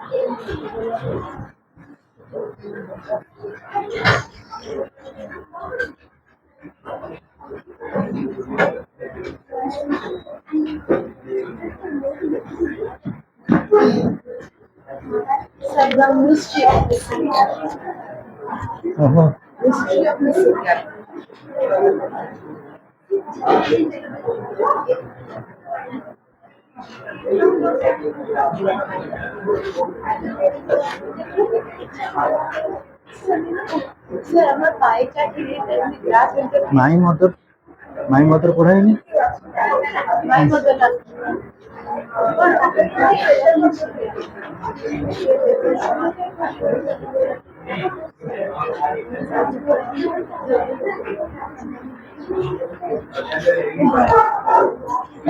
Like the mystery of missing gap. Mystery of missing gap. Sir, আমার পাইটা কি glass inter my mother पढ़ाई नहीं মাই মধ্যে না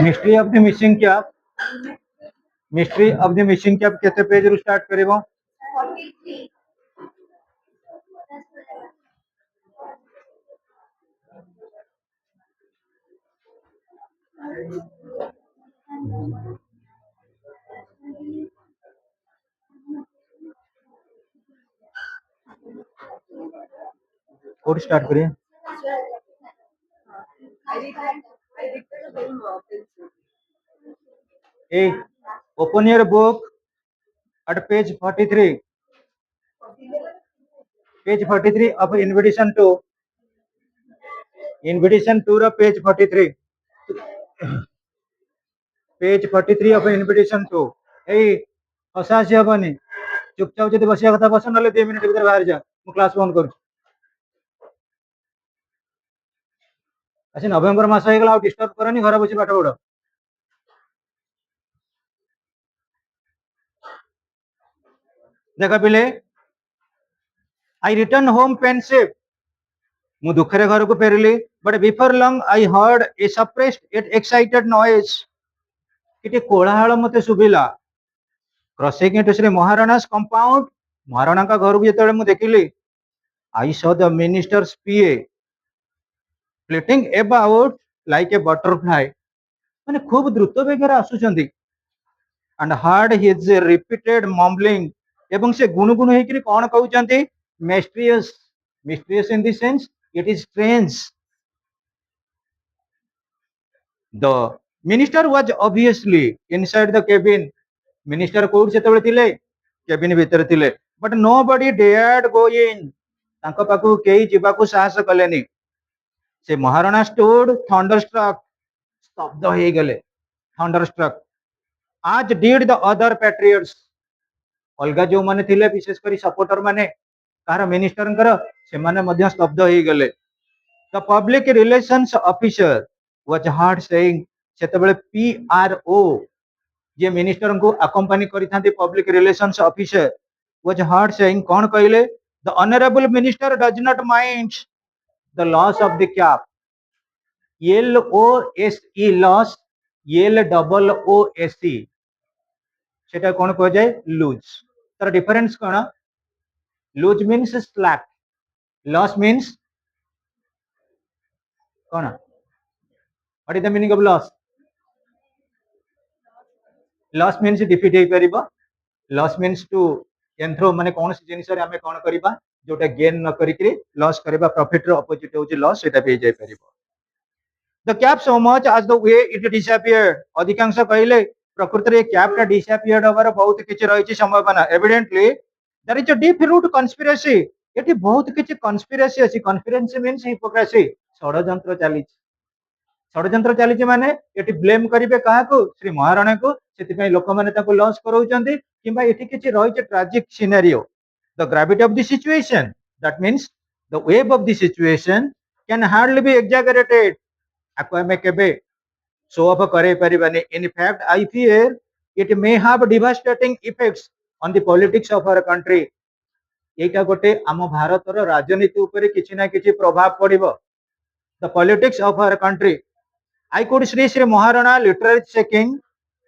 mystery of the missing cap mystery of the missing cap केते page रु start करिवो 43 code start करिए I read the same pencil. A open your book at page 43 of invitation to ର page 43 page 43 of invitation to ए हसासी हबनी चुपचाप जदि बसिया कथा बस नले 2 minute भीतर बाहर जा मु क्लास बंद करू अच्छा नवंबर मास हो गला डिस्टर्ब करनी घर बसी पाठ पढ़ देख पिले आई रिटर्न होम पेनशिप मु दुखरे घर को फेरली but before long I heard a suppressed at excited noise किटे कोलाहल मते सुबिला crossing into Shri Maharana's compound Maharana का घर को जेतेबेले मु देखिली I saw the minister's PA flitting about like a butterfly माने खूब द्रुत बेगरे आसुचंदी and heard his repeated mumbling एवं से गुणगुण हेकरी कोन कहउचंती mysterious in the sense it is strange the minister was obviously inside the cabin minister code सेतेबेले थिले केबिन भीतर थिले बट नोबडी डेयर्ड गो इन तांको पाकू केही जिबाकू साहस कलेनी से महाराणा स्टूड थंडरस्ट्रक स्तब्ध हो गले थंडरस्ट्रक आज डिड द अदर पैट्रियट्स अलगा जो माने थिले विशेष करी सपोर्टर माने कार मिनिस्टर से माने मध्य स्तब्ध हो गले the public relations officer was heard saying सेतेबेले पीआरओ जे मिनिस्टर को अकंपनी करी थांती public relations officer was heard saying कोन कहले the honourable minister does not mind the loss of the cap LOSE loss LOOSE সেটা কোন কহ যায় লুজ তার ডিফারেন্স কোন loose means slack loss means কোন what is the meaning of loss loss means defeat हे परिबा loss means to एंथ्रो माने कोन जिनिस रे हमें कोन करिबा जोटा गेन न करिकरी लॉस करिबा प्रॉफिट रो अपोजिट होची लॉस सेटा पे जाय परिबो the cap so much as the way it disappeared अधिकांश कहले प्रकृति रे कैप टा डिसअपियर्ड होबार बहुत किछि रहिछि संभावना evidently there is a deep root conspiracy एटी बहुत किछि कन्स्पिरेसी अछि कन्स्पिरेसी मींस हिपोक्रेसी षडयंत्र चली माने एटी ब्लेम करिवे काहा को श्री महाराणा को सेति पई लोक माने ताको लॉस करौचंती किबा एटी किछि रहिछि tragic scenario the gravity of the situation that means the wave of the situation can hardly be exaggerated आको हमें केबे शो ऑफ करे परिबानी in fact I fear it may have devastating effects on the politics of our country एटा गोटे आम भारतर राजनीति ऊपर किछि ना किछि प्रभाव पड़िबो the politics of our country I could see Sri Maharana literally shaking.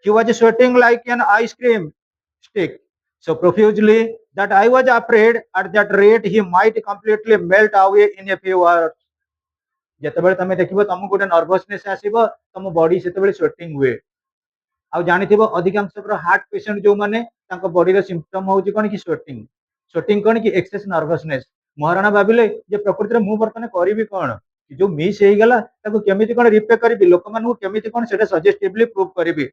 He was sweating like an ice cream stick so profusely that I was afraid at that rate he might completely melt away in a few hours. जेतेबेले तमे देखिबो तमु गोटे nervousness आसीबो तम body सेतेबेले sweating हुए ଆଉ ଜାଣିଥିବ ଅଧିକାଂଶ heart patient जो माने तांको बॉडी रो सिम्पटम होउची कोन कि स्वेटिंग स्वेटिंग कोन कि एक्सेस नर्वसनेस महाराणा भाबिले जे प्रकृति रे मु वर्तमान करिवि कोन जो मिस हे गला ताको केमिति कोन रिपे करबि लोक मानू केमिति कोन सेटा सजेस्टिवली प्रूव करबि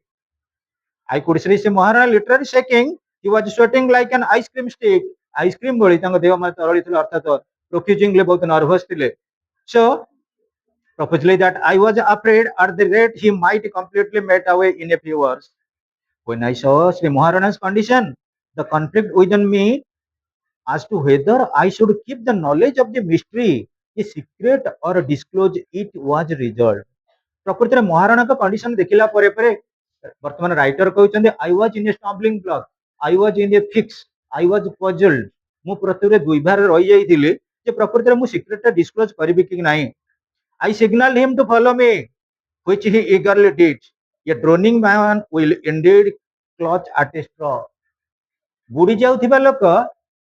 आई कुड सी से Maharana literally shaking he was sweating like an ice cream stick ice cream बळी तांको देह मा तरळी थिला अर्थात प्रोफ्यूजिंगली बहुत नर्वस थिले सो Prophetically that I was afraid at the rate he might completely melt away in a few hours. When I saw Sri Maharana's condition, the conflict within me as to whether I should keep the knowledge of the mystery a secret or disclose it was resolved. प्रकृति में महाराणा का condition देखिला परे परे वर्तमान writer कहउछन्ते I was in a stumbling block I was in a fix I was puzzled मु प्रकृति दुई बार रही जाइथिले जे प्रकृति मु सीक्रेट डिस्क्लोज करबी कि नाही I signaled him to follow me, which he eagerly did. A droning man will indeed clutch at a straw. बुड़ी जाउथिबा लोक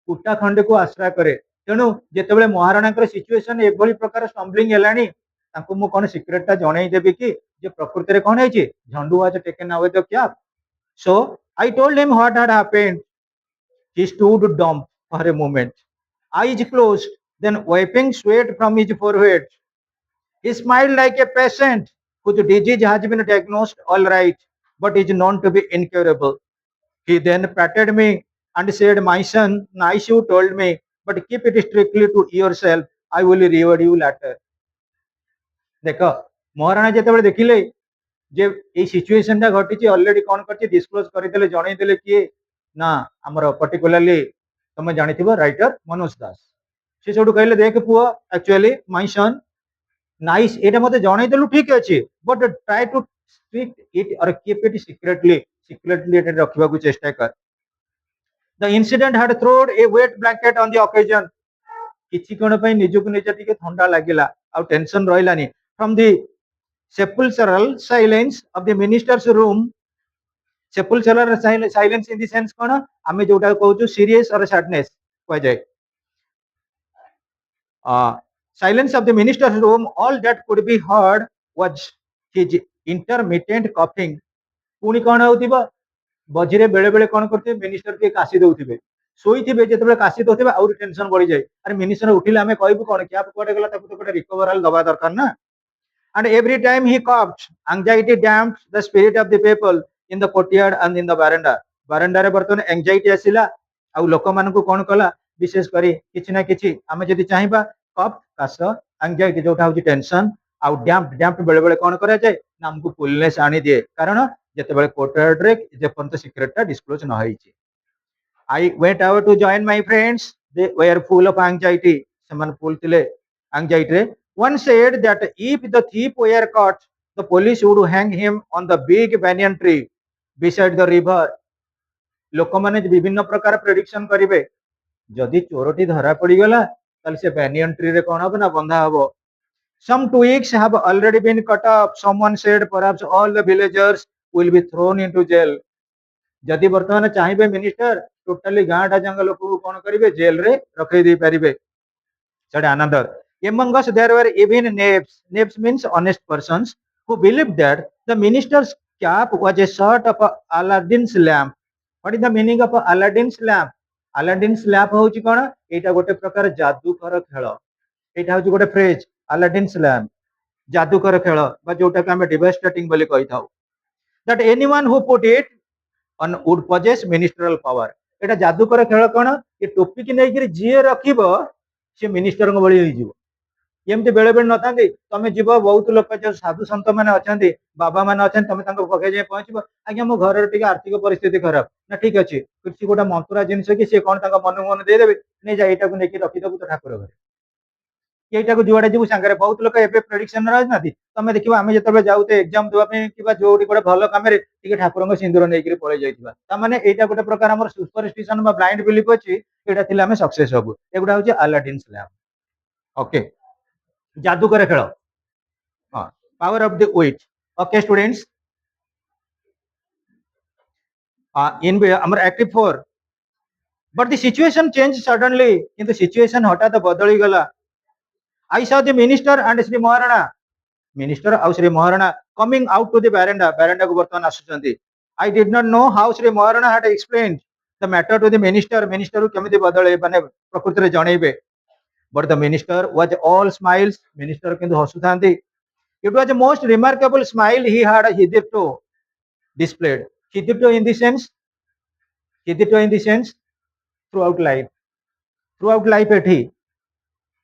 कुटा खंडे को आश्रय करे तेणु जेतेबेले महाराणाकर सिचुएशन एभली प्रकार स्टम्बलिंग हेलानी तांको मु कोन सीक्रेटटा जणै देबी कि जे प्रकृति रे कोन हेची झंडू was taken away the cap so I told him what had happened he stood dumb for a moment eyes closed then wiping sweat from his forehead. He smiled like a patient whose disease has been diagnosed all right, but is known to be incurable. He then patted me and said, my son, nice you told me, but keep it strictly to yourself. I will reward you later. देख महाराणा जेतेबेले देखिले जे ए situation टा घटिची already कोन करची disclose करिदेले जणै देले कि ना हमर particularly तमे जानिथिबो writer Manoj दास से सोडू कहले देख पुओ एक्चुअली माय सन नाइस एटा मते जणै देलु ठीक अछि but try to strict it or keep it secretly एटा रखिबा को चेष्टा कर the incident had throwed a wet blanket on the occasion किछि कोन पई निजुक निज टिके ठंडा लागिला आ टेंशन रहिलानी from the sepulchral silence of the minister's room sepulchral silence in the sense कोन आमे जोटा कहउछु सीरियस और सैडनेस कह जाय silence of the minister's room, all that could be heard was his intermittent coughing. पुणी कौन होतिबा बजिरे बेले बेले कौन करते मिनिस्टर के काशी दउथिबे सोईथिबे जेतेबेले काशी दउथिबे आउर टेंशन बढ़ी जाय अरे मिनिस्टर उठिले हमें कहबो कोन क्या कोडे गला ताको तो कोडे रिकवरल दबा दरकार ना and every time he coughed anxiety damped the spirit of the people in the courtyard and in the veranda रे बर्तन एंजाइटी आसिला आ लोक मान को कोन कला विशेष करी किछि ना किछि आमे जदी चाहिबा कफ काश एंजाइटी जोटा होची टेंशन आ डैम्प बेले बेले कोन करा जाय ना हमको फुलनेस आनी दिए कारण जेते बेले कोर्टयार्ड रे जे पंत सीक्रेटटा डिस्क्लोज न होईची I went out to join my friends they were full of anxiety समान फुल थिले anxiety रे one said that if the thief were caught the police would hang him on the big banyan tree beside the river लोक माने विभिन्न प्रकार prediction करिवे जदि चोरटी धरा पड़ी गला ताल से banyan tree रे कोन हबो ना बंधा हबो some twigs have already been cut off someone said perhaps all the villagers will be thrown into jail जदि वर्तमान चाहिए मिनिस्टर टोटली गाँटा जंगल लोक कोन करिवे जेल रे रखै दे परिवे said another among us there were even knaves means honest persons who believed that the minister's cap was a sort of Aladdin's lamp what is the meaning of Aladdin's lamp होउची कोन एटा गोटे प्रकार जादूकर खेल एटा होउची गोटे phrase Aladdin's lamp जादूकर खेल बा जोटा के हम डिवास्टेटिंग बोली कहि थाउ that anyone who put it on would possess ministerial power एटा जादूकर खेल कोन ए टोपी कि नै कि जे रखिबो से मिनिस्टर को बळी होई जिवो एमते बेले बेले नथांदी तमे जीव बहुत लोक जो साधु संत माने अछंती बाबा माने अछन तमे तांको पके जे पहुंचबो आज्ञा मो घर टिके आर्थिक परिस्थिति खराब ना ठीक अछि किछि गोटा मंत्रा जिंस कि से कोन तांको मन दे देबे नै जा एटा को नेकी रखि दबु तो ठाकुर घर एटा को जुआडे जीव संगे बहुत लोक एबे प्रेडिक्शन रहै नाथि तमे देखिबो आमे जतबे जाउते एग्जाम देबा पे किबा जोडी गोटे भलो कामरे टिके ठाकुर को सिंदूर नै कि पळे जाइतिबा ता माने एटा गोटे प्रकार हमर सुपरस्टिशन बा ब्लाइंड बिलीफ अछि एटा थिले आमे सक्सेस हबु एगुडा होची अलादीन लैम्प ओके जादूकर खेल हाँ power of the witch okay students in हमर active 4 but the situation change suddenly किंतु सिचुएशन हठात बदली गला I saw the minister and Shri Maharana minister और Shri Maharana coming out to the verandah को वर्तमान आसुचंती I did not know how Sri Maharana had explained the matter to the minister. Minister केमिति बदले माने प्रकृति रे जणैबे. But the minister was all smiles. Minister किंतु हसुथांती. It was the most remarkable smile he had hitherto displayed. Hitherto in the sense, hitherto in the sense throughout life. Throughout life एठी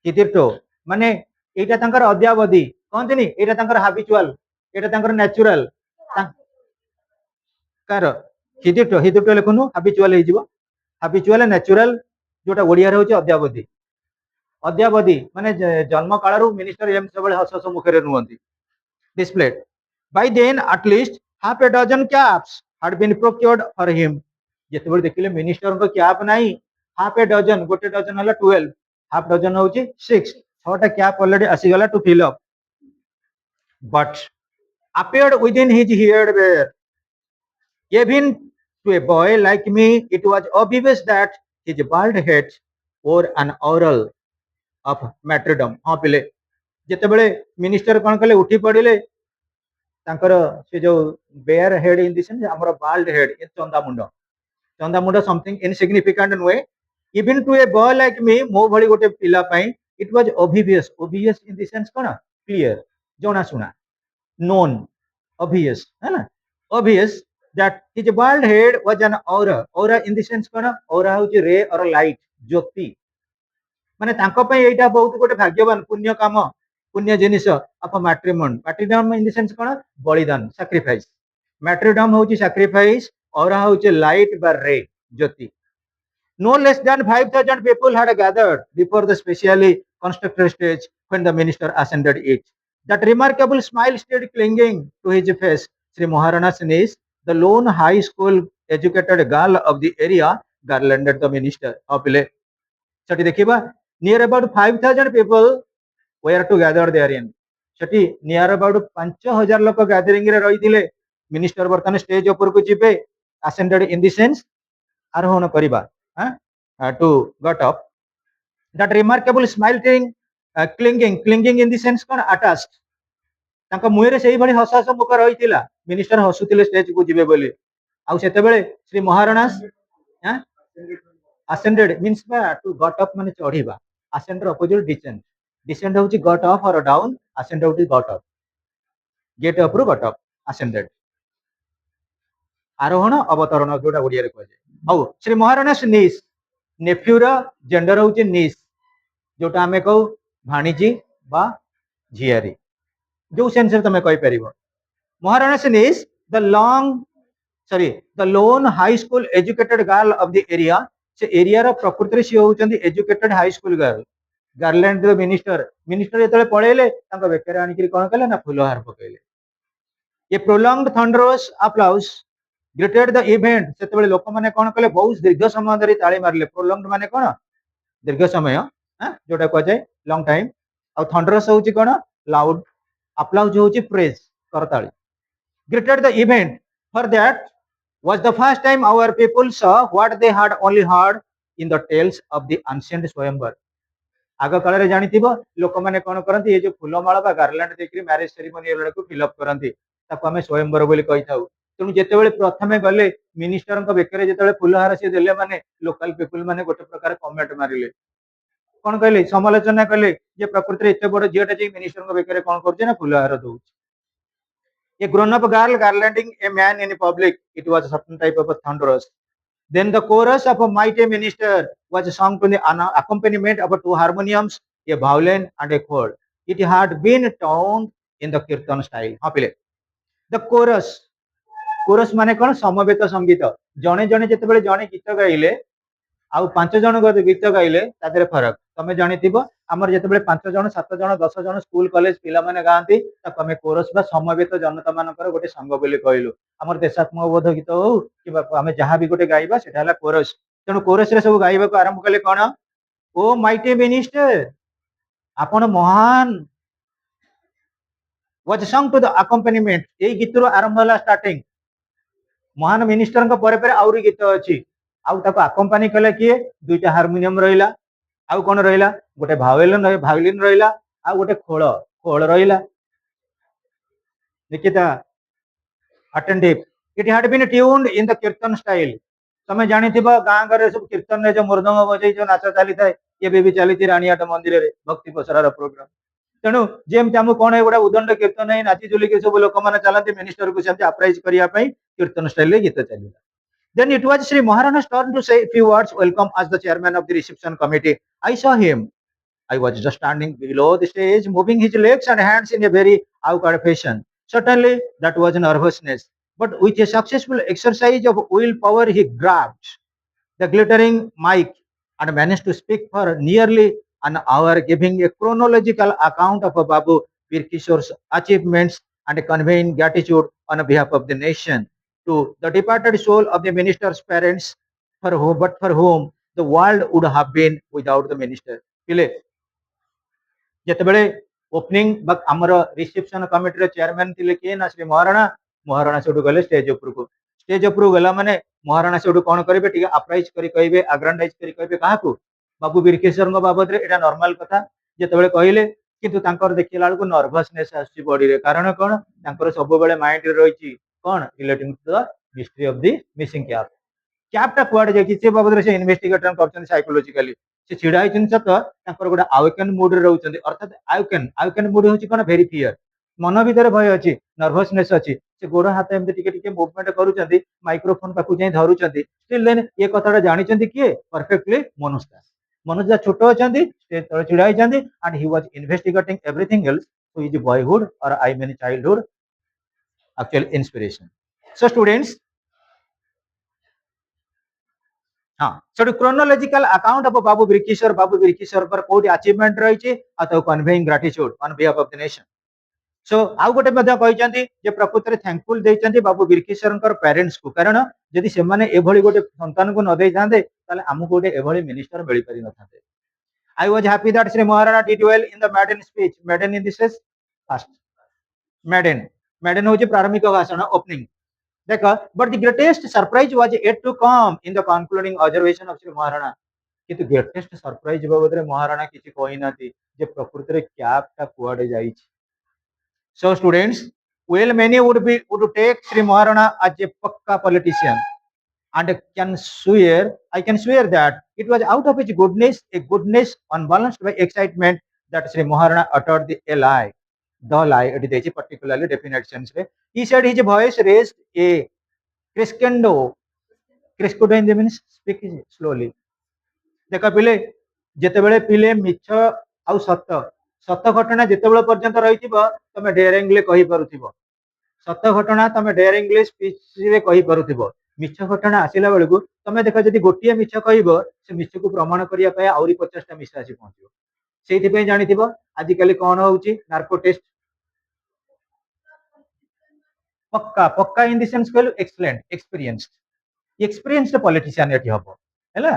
hitherto माने एटा तांकर अद्यावधि कहंतनी एटा तांकर habitual एटा तांकर natural car hitherto hitherto लेखनु habitual हे जिवो habitual natural जोटा ओडिया रे होची अद्यावधि अद्यावधि माने जन्म कालरू मिनिस्टर एम सबले हस हस मुखरे रुहंती displayed. By then at least half a dozen caps had been procured for him. जेतेबेले देखिले मिनिस्टर को कैप नाही हाफ ए डजन गोटे डजन हला 12 हाफ डजन होची 6 6टा कैप ऑलरेडी आसी गला to fill up but appeared within his head where even to a boy like me it was obvious that his bald head wore an aural of martyrdom. हाँ पिले जेतेबेले minister कोन कले उठी पड़िले तांकर से जो बेयर हेड इन दिस हमर bald head a चंदा मुंड समथिंग इनसिग्निफिकेंट नुए even to a boy like me मो भली गोटे पिला पई it was obvious obvious in the sense कोन क्लियर जोना सुना नोन ऑब्वियस है ना obvious that his bald head was an aura aura in the sense कोन ऑरा होची रे और लाइट ज्योति माने तांको पई एटा बहुत गोटे भाग्यवान पुण्य काम पुण्य जिनिस अफ मैट्रिमोन मैट्रिडम इन द सेंस कोन बलिदान सैक्रिफाइस मैट्रिडम होची सैक्रिफाइस और होची लाइट बा रे ज्योति no less than 5,000 people had gathered before the specially constructed stage when the minister ascended it. That remarkable smile stayed clinging to his face. Sri Maharana's niece, the lone high school educated girl of the area, garlanded the minister. Apile. Chati dekhiba, near about 5,000 people were to gather therein. Chati near about 5,000 लोक gathering रे रही थिले. Minister बर्तन stage ऊपर को जिबे ascended in the sense आरोहण करिबा. To got up that remarkable smile clinging in the sense cone attached तांका मुहेरे सेही भली हस हस मुख रहितिला मिनिस्टर हसुतिले स्टेज को जिबे बोली आउ सेतेबेले श्री महाराणा ascended means बा to got up माने चढ़ीबा ascend ର opposite descend descend होची got up or down ascend होची got up get up ru got up ascended आरोहण अवतरण जोटा ओडिया रे कहजे आउ श्री महाराणा निस नेफ्यू रा जेंडर होची निस जोटा हमें कहू भाणीजी बा झियारी जो सेंस रे तमे कहि परिबो Maharana niece the lone high school educated girl of the area से एरिया रा प्रकृति से होचंदी educated high school girl garland the minister minister जेतले पळेले तांका बेकरे आनिकरी कोन कले ना फुलहार पकेले ये prolonged thunderous applause greeted the event सेतेबेले लोक माने कोन कले बहुत दीर्घ समय धरि ताली मारले प्रोलॉन्ग्ड माने कोन दीर्घ समय जोटा कह जाए लॉन्ग टाइम आ थंडरस होची कोन लाउड अप्लाउज होची प्रेज करताली greeted the event for that was the first time our people saw what they had only heard in the tales of the ancient swayamvar आग काल रे जानिथिबो लोक माने कोन करंती ए जो फुलमाला बा गार्लैंड देखि मैरिज सेरेमनी एलडा को फिल अप करंती ताको हमें स्वयंवर बोली कहि थाउ तेणु जेतेबेले प्रथमे गले मिनिस्टर बेकरे जेतेबेले फुलहार से देले माने लोकल पीपल माने गोटे प्रकार कमेंट मारिले कोन कहले समालोचना कले जे प्रकृति रे एते बड़ जियाटा जे मिनिस्टर बेकरे कोन करजे ना फुलहार दउछ a grown up girl garlanding a man in public it was a certain type of a thunderous then the chorus of a mighty minister was sung to the accompaniment of two harmoniums a violin and a chord it had been toned in the kirtan style apile the chorus माने कोन समवेत संगीत जणे जणे जेतेबेले जणे गीत गाइले आउ 5 जण गीत गाइले तादरे फरक तमे जानिथिबो हमर जेतेबेले 5 जण 7 जण 10 जण स्कूल कॉलेज पिला माने गांती ताको हमें कोरस बा समवेत जनता मानकर गोटे संग बोली कहलु हमर देशात्मक बोध गीत हो कि हमें जहां भी गोटे गाइबा सेटा हला कोरस तेनु कोरस रे सब गाइबा को आरंभ कले कोन ओ माइटी मिनिस्टर आपण महान was sung to the accompaniment ए गीत रो आरंभ हला स्टार्टिंग महान मिनिस्टर को परे परे आउरी गीत अछि आउ ताको अकम्पानी कले किए दुईटा हारमोनियम रहिला आउ कोन रहिला गोटे भायोलिन रहिला आ गोटे खोल रहिला Nikita attentive It had been tuned in the kirtan style. ତମେ ଜାଣିଥିବ ଗାଁ ଘରେ ସବୁ କୀର୍ତ୍ତନରେ ଯୋଉ ମୃଦଙ୍ଗ ବଜେଇ ଯୋଉ ନାଚ ଚାଲିଥାଏ ଏବେ ବି ଚାଲିଛି ରାଣୀହାଟ ମନ୍ଦିରରେ ଭକ୍ତି ପ୍ରସାରର ପ୍ରୋଗ୍ରାମ। ତେଣୁ ଯେମିତି ଆମକୁ କଣ ଏଗୁଡା ଉଦଣ୍ଡ କୀର୍ତ୍ତନ ହେଇ ନାଚି ଝୁଲିକି ସବୁ ଲୋକମାନେ ଚାଲନ୍ତି ମିନିଷ୍ଟରକୁ ସେମିତି ଆପ୍ରାଇଜ କରିବା ପାଇଁ କୀର୍ତ୍ତନ ଷ୍ଟାଇଲରେ ଗୀତ ଚାଲିଲା। Then it was Sri Maharana's turn to say a few words welcome as the chairman of the reception committee. I saw him. I was just standing below the stage, moving his legs and hands in a very awkward fashion. Certainly, that was nervousness. But with a successful exercise of willpower, he grabbed the glittering mic and managed to speak for nearly an hour, giving a chronological account of Babu Birkishore's achievements and conveying gratitude on behalf of the nation to the departed soul of the minister's parents, for whom the world would have been without the minister. ଯେତେବେଳେ opening ବା ଆମର reception କମିଟିର chairman ଥିଲେ କିଏ ନା ଶ୍ରୀ ମହାରଣା। ମହାରଣା ସେଠୁ ଗଲେ stage ଉପରକୁ ଗଲା ମାନେ ମହାରଣା ସେଠୁ କଣ କରିବେ ଟିକେ ଆପ୍ରାଇଜ କରି କହିବେ ଆଗ୍ରାଣ୍ଡାଇଜ କରି କହିବେ କାହାକୁ ବାବୁ ବୀରକେଶରଙ୍କ ବାବଦରେ। ଏଇଟା ନର୍ମାଲ କଥା ଯେତେବେଳେ କହିଲେ କିନ୍ତୁ ତାଙ୍କର ଦେଖିଲା ବେଳକୁ ନର୍ଭସନେସ ଆସୁଛି ବଡିରେ। କାରଣ କଣ ତାଙ୍କର ସବୁବେଳେ ମାଇଣ୍ଡରେ ରହିଛି କଣ relating to the mystery of the missing cap. କ୍ୟାପ୍ଟା କୁଆଡେ ଯାଇଛି ସେ ବାବଦରେ ସେ ଇନଭେଷ୍ଟିଗେଟର କରୁଛନ୍ତି ସାଇକୋଲୋଜିକାଲି। ସେ ଛିଡା ହେଇଛନ୍ତି ସତ ତାଙ୍କର ଗୋଟେ ଆୱେକେନ ମୁଡରେ ରହୁଛନ୍ତି ଅର୍ଥାତ ଆୱେକେନ ମୁଡ ହଉଛି କଣ ଭେରି ଫିୟର। ମନ ଭିତରେ ଭୟ ଅଛି ନର୍ଭସନେସ ଅଛି। ସେ ଗୋଡ ହାତ ଏମିତି ଟିକେ ଟିକେ ମୁଭମେଣ୍ଟ କରୁଛନ୍ତି ମାଇକ୍ରୋଫୋନ ପାଖକୁ ଯାଇ ଧରୁଛନ୍ତି। ଷ୍ଟିଲ ଦେନ୍ ଏ କଥାଟା ଜାଣିଛନ୍ତି କିଏ ପରଫେକ୍ଟଲି ମନୋଜ ଦାସ। ମନୋଜ ଦାସ ଛୋଟ ଅଛନ୍ତି ଷ୍ଟେଜ ତଳେ ଛିଡା ହେଇଛନ୍ତି and he was investigating everything else to his boyhood or I mean childhood actual inspiration. So students हाँ ସେଠୁ chronological account of ବାବୁ ବିରକିଶୋରଙ୍କର କୋଉଠି achievement ରହିଛି ଆଉ ତାକୁ conveying gratitude on behalf of the nation। So ଆଉ ଗୋଟେ ମଧ୍ୟ କହିଛନ୍ତି ଯେ ପ୍ରକୃତରେ ଥ୍ୟାଙ୍କଫୁଲ ଦେଇଛନ୍ତି ବାବୁ ବିରକିଶୋରଙ୍କର ପ୍ୟାରେଣ୍ଟସକୁ। କାରଣ ଯଦି ସେମାନେ ଏଭଳି ଗୋଟେ ସନ୍ତାନକୁ ନ ଦେଇଥାନ୍ତେ ତାହେଲେ ଆମକୁ ଗୋଟେ ଏଭଳି ମିନିଷ୍ଟର ମିଳିପାରି ନଥାନ୍ତେ। I was happy that Sri Maharana did well in the maiden speech. Maiden in this is first maiden ହଉଛି ପ୍ରାରମ୍ଭିକ ଭାଷଣ ଓପନିଂ ଦେଖ। but the greatest surprise was yet to come in the concluding observation of Sri Maharana। କିନ୍ତୁ greatest surprise ବାବଦରେ ମହାରଣା କିଛି କହିନାହାନ୍ତି ଯେ ପ୍ରକୃତରେ କ୍ୟାପଟା କୁଆଡେ ଯାଇଛି। So students, well many would take Sri Maharana as a pakka politician and I can swear that it was out of his goodness, a goodness unbalanced by excitement that Sri Maharana uttered the lie, it is particularly definite sense. He said his voice raised a crescendo in the means speak slowly। ଦେଖ ପିଲେ ଯେତେବେଳେ ପିଲେ ମିଛ ଆଉ ସତ ସତ ଘଟଣା ଯେତେବେଳେ ପର୍ଯ୍ୟନ୍ତ ରହିଥିବ ତମେ ଡେୟାରିଂଲି କହିପାରୁଥିବ। ସତ ଘଟଣା ତମେ ଡେୟାରିଂଲି ସ୍ପିଚରେ କହିପାରୁଥିବ। ମିଛ ଘଟଣା ଆସିଲା ବେଳକୁ ତମେ ଦେଖ ଯଦି ଗୋଟିଏ ମିଛ କହିବ ସେ ମିଛକୁ ପ୍ରମାଣ କରିବା ପାଇଁ ଆହୁରି 50ଟା ମିଛ ଆସି ପହଞ୍ଚିବ। ସେଇଥିପାଇଁ ଜାଣିଥିବ ଆଜିକାଲି କଣ ହଉଛି ନାର୍କୋ ଟେଷ୍ଟ। ପକ୍କା ଇନ ଦି ସେନ୍ସ କହିଲୁ ଏକ୍ସଲେଣ୍ଟ ଏକ୍ସପିରିଏନ୍ସଡ ପଲିଟିସିଆନ ଏଠି ହବ ହେଲା।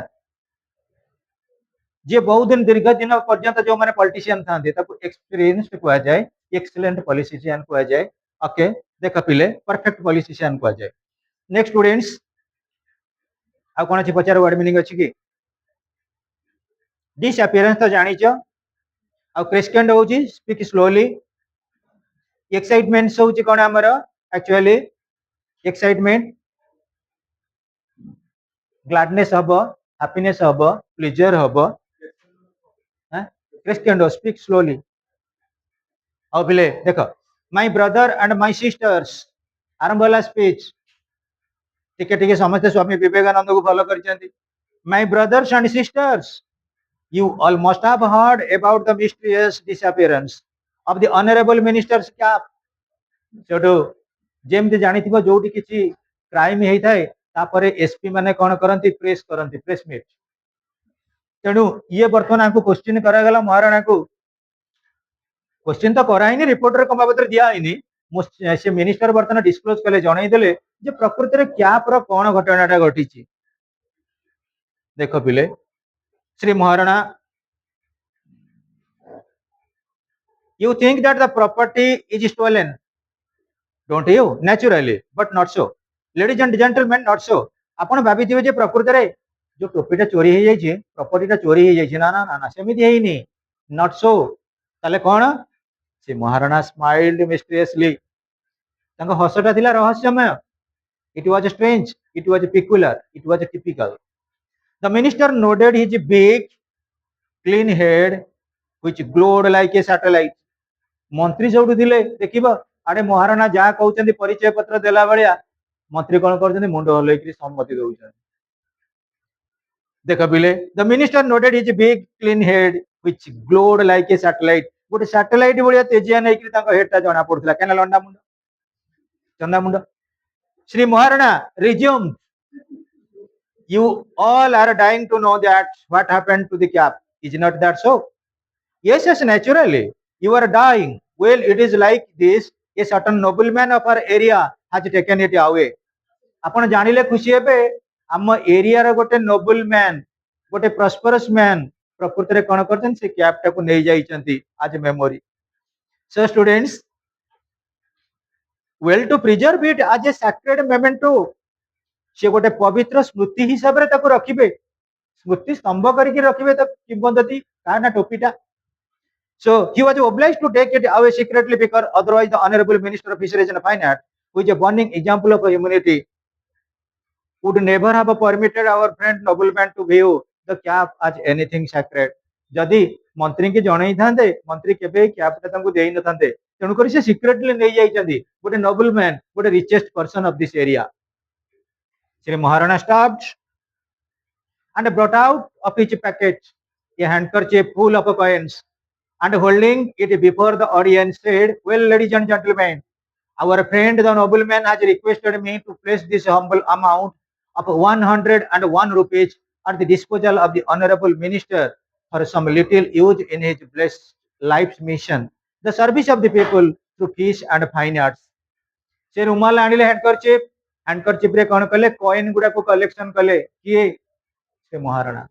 ଯିଏ ବହୁତ ଦିନ ଦୀର୍ଘ ଦିନ ପର୍ଯ୍ୟନ୍ତ ଯୋଉମାନେ ପଲିଟିସିଆନ ଥାନ୍ତି ତାକୁ ଏକ୍ସପିରିଏନ୍ସଡ କୁହାଯାଏ, ଏକ୍ସଲେଣ୍ଟ ପଲିଟିସିଆନ କୁହାଯାଏ। ଓକେ ଦେଖ ପିଲେ ପରଫେକ୍ଟ ପଲିଟିସିଆନ କୁହାଯାଏ। ନେକ୍ସଟ ଷ୍ଟୁଡେଣ୍ଟସ ଆଉ କଣ ଅଛି ପଚାର ୱାର୍ଡ ମିନିଂ ଅଛି କି? ଡିସଆପିୟରାନ୍ସ ତ ଜାଣିଛ ଆଉ କ୍ରେସ୍କେଣ୍ଡ ହଉଛି ସ୍ପିକ୍ ସ୍ଲୋଲି। ଏକ୍ସାଇଟମେଣ୍ଟ ହଉଛି କଣ ଆମର ଆକ୍ଚୁଆଲି ଏକ୍ସାଇଟମେଣ୍ଟ ଗ୍ଲାଡନେସ୍ ହବ, ହାପିନେସ୍ ହବ, ପ୍ଲେଜର ହବ। କ୍ରେସ୍କେଣ୍ଡ ସ୍ପିକ୍ ସ୍ଲୋଲି। ଆଉ ପିଲେ ଦେଖ ମାଇ ବ୍ରଦର ଆଣ୍ଡ ମାଇ ସିଷ୍ଟର୍ସ ଆରମ୍ଭ ହେଲା ସ୍ପିଚ। ଟିକେ ଟିକେ ସମସ୍ତେ ସ୍ୱାମୀ ବିବେକାନନ୍ଦକୁ ଫଲୋ କରିଛନ୍ତି। My brothers and sisters you all must have heard about the mysterious disappearance of the honorable minister's cap। ସେଠୁ ଯେମିତି ଜାଣିଥିବ ଯୋଉଠି କିଛି କ୍ରାଇମ ହେଇଥାଏ ତାପରେ ଏସପି ମାନେ କଣ କରନ୍ତି ପ୍ରେସ ମିଟ୍। ତେଣୁ ଇଏ ବର୍ତ୍ତମାନ ଆଙ୍କୁ କ୍ୱେଶ୍ଚିନ୍ କରାଗଲା ମହାରଣାକୁ। କ୍ୱେଶ୍ଚିନ୍ ତ କରାହେଇନି ରିପୋର୍ଟରେ କଣ ବାବଦରେ ଦିଆହେଇନି। ସେ ମିନିଷ୍ଟର ବର୍ତ୍ତମାନ ଡିସକ୍ଲୋଜ କଲେ ଜଣେଇଦେଲେ ଯେ ପ୍ରକୃତରେ କ୍ୟାପର କଣ ଘଟଣାଟା ଘଟିଛି। ଦେଖ ପିଲେ Sri Maharana, you think that the property is stolen, don't you? Naturally, but not so. Ladies and gentlemen, not so। ଆପଣ ଭାବିଥିବେ ଯେ ପ୍ରକୃତରେ ଯୋଉ ଟୋପିଟା ଚୋରି ହେଇଯାଇଛି ପ୍ରପର୍ଟିଟା ଚୋରି ହେଇଯାଇଛି। ନା ନା ନା ସେମିତି ହେଇନି। Not so. ତାହେଲେ କଣ? ସେ ମହାରଣା ସ୍ମାଇଲ୍ଡ ମିଷ୍ଟ୍ରିୟସଲି। ତାଙ୍କ ହସଟା ଥିଲା ରହସ୍ୟମୟ। It was strange, it was peculiar, it was typical. The minister nodded his big, clean head, which glowed like a satellite. ମନ୍ତ୍ରୀ ଯୋଉଠି ଥିଲେ ଦେଖିବ ଆଡେ ମହାରାଣା ଯାହା କହୁଛନ୍ତି ପରିଚୟ ପତ୍ର ଦେଲା ଭଳିଆ ମନ୍ତ୍ରୀ କଣ କରୁଛନ୍ତି ମୁଣ୍ଡ ହଲେଇକି ସମ୍ମତି ଦଉଛନ୍ତି ଦେଖ ବିଲେ ଦ minister nodded his big clean head which glowed like a satellite ଗୋଟେ ସାଟେଲାଇଟ ଭଳିଆ ତେଜିଆ ନେଇକି ତାଙ୍କ ହେଡ ଟା ଜଣା ପଡୁଥିଲା କେନା ଲଣ୍ଡା ମୁଣ୍ଡ ଚନ୍ଦା ମୁଣ୍ଡ Shri Maharana resumed you all are dying to know that what happened to the cap is not that so yes yes naturally you are dying well it is like this a certain nobleman of our area has taken it away ଆପଣ ଜାଣିଲେ ଖୁସି ହେବେ ଆମ ଏରିଆର ଗୋଟେ Nobel man ଗୋଟେ ପ୍ରସ୍ପରସ୍ man ପ୍ରକୃତରେ କଣ କରିଛନ୍ତି ସେ କ୍ୟାପ୍ ଟାକୁ ନେଇ ଯାଇଛନ୍ତି ଆଜ memory so students well to preserve it as a sacred memento ସେ ଗୋଟେ ପବିତ୍ର ସ୍ମୃତି ହିସାବରେ ତାକୁ ରଖିବେ ସ୍ମୃତି ସ୍ତମ୍ଭ କରିକି ରଖିବେ ତ କିମ୍ବଦନ୍ତୀ କାହା ନା ଟୋପିଟା so he was obliged to take it away secretly because otherwise the honorable minister of fisheries and finance who is a burning example of humanity would never have permitted our friend nobleman to view the cap as anything sacred ଯଦି ମନ୍ତ୍ରୀ କି ଜଣେଇ ଥାନ୍ତେ ମନ୍ତ୍ରୀ କେବେ cap ଟା ତାଙ୍କୁ ଦେଇ ନଥାନ୍ତେ ତେଣୁକରି ସେ ସିକ୍ରେଟଲି ନେଇ ଯାଇଛନ୍ତି ଗୋଟେ ନୋବେଲ ମ୍ୟାନ ଗୋଟେ richest person of this area Shri Maharana stopped and brought out of his packet a handkerchief full of coins and holding it before the audience said, well, ladies and gentlemen, our friend the nobleman has requested me to place this humble amount of 101 rupees at the disposal of the honorable minister for some little use in his blessed life's mission, the service of the people through fish and fine arts. ସେ ରୁମାଲ ଆଣିଲେ ହ୍ୟାଣ୍ଡକରଚିପ ରେ କଣ କଲେ coin ଗୁଡାକୁ collection କଲେ କିଏ ସେ ମହାରଣା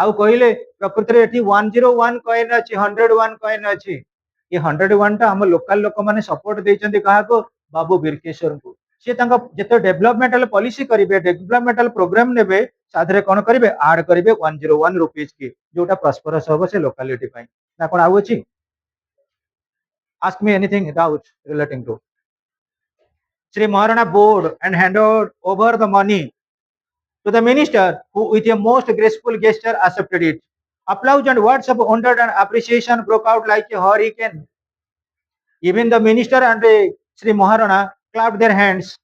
ଆଉ କହିଲେ ପ୍ରକୃତରେ ଏଠି 101 କଏନ ଅଛି 101 କଏନ ଅଛି ଏ 101 ଟା ଆମ ଲୋକାଲ ଲୋକମାନେ ସପୋର୍ଟ ଦେଇଛନ୍ତି କାହାକୁ ବାବୁ ବୀରକେଶ୍ୱରଙ୍କୁ ସେ ତାଙ୍କ ଯେତେ ଡେଭଲପମେଣ୍ଟାଲ ପଲିସି କରିବେ ଡେଭଲପମେଣ୍ଟାଲ ପ୍ରୋଗ୍ରାମ ନେବେ ସାଥିରେ କଣ କରିବେ ଆଡ କରିବେ 101 rupees କି ଯୋଉଟା ପ୍ରସ୍ପରସ ହବ ସେ ଲୋକାଲିଟି ପାଇଁ ନା କଣ ଆଉ ଅଛି ask me anything doubt relating to Sri Maharana bowed and handed over the money to the minister, who with a most graceful gesture accepted it. Applause and words of wonder and appreciation broke out like a hurricane. Even the minister and Sri Maharana clapped their hands.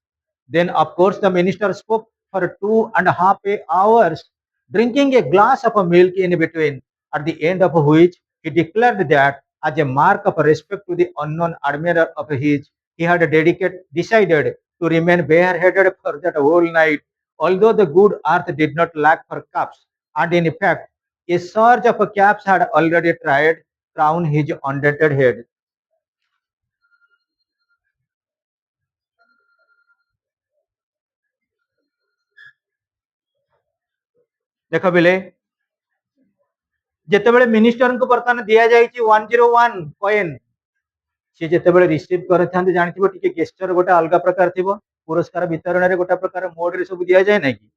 Then, of course, the minister spoke for 2.5 hours, drinking a glass of milk in between, at the end of which he declared that, as a mark of respect to the unknown admirer of his, he had decided to remain bareheaded for that whole night, although the good earth did not lack for caps, and in fact, a surge of caps had already tried crown his undented head. ଦେଖ ବିଲେ ଯେତେବେଳେ ମିନିଷ୍ଟରଙ୍କୁ ବର୍ତ୍ତମାନ ଦିଆଯାଇଛି 101 coin ସେ ଯେତେବେଳେ receive କରିଥାନ୍ତି ଜାଣିଥିବ ଟିକେ ଗେସ୍ଚର ଗୋଟେ ଅଲଗା ପ୍ରକାର ଥିବ ପୁରସ୍କାର ବିତରଣରେ ଗୋଟେ ପ୍ରକାର ମୋଡରେ ସବୁ ଦିଆଯାଏ ନାହିଁ କି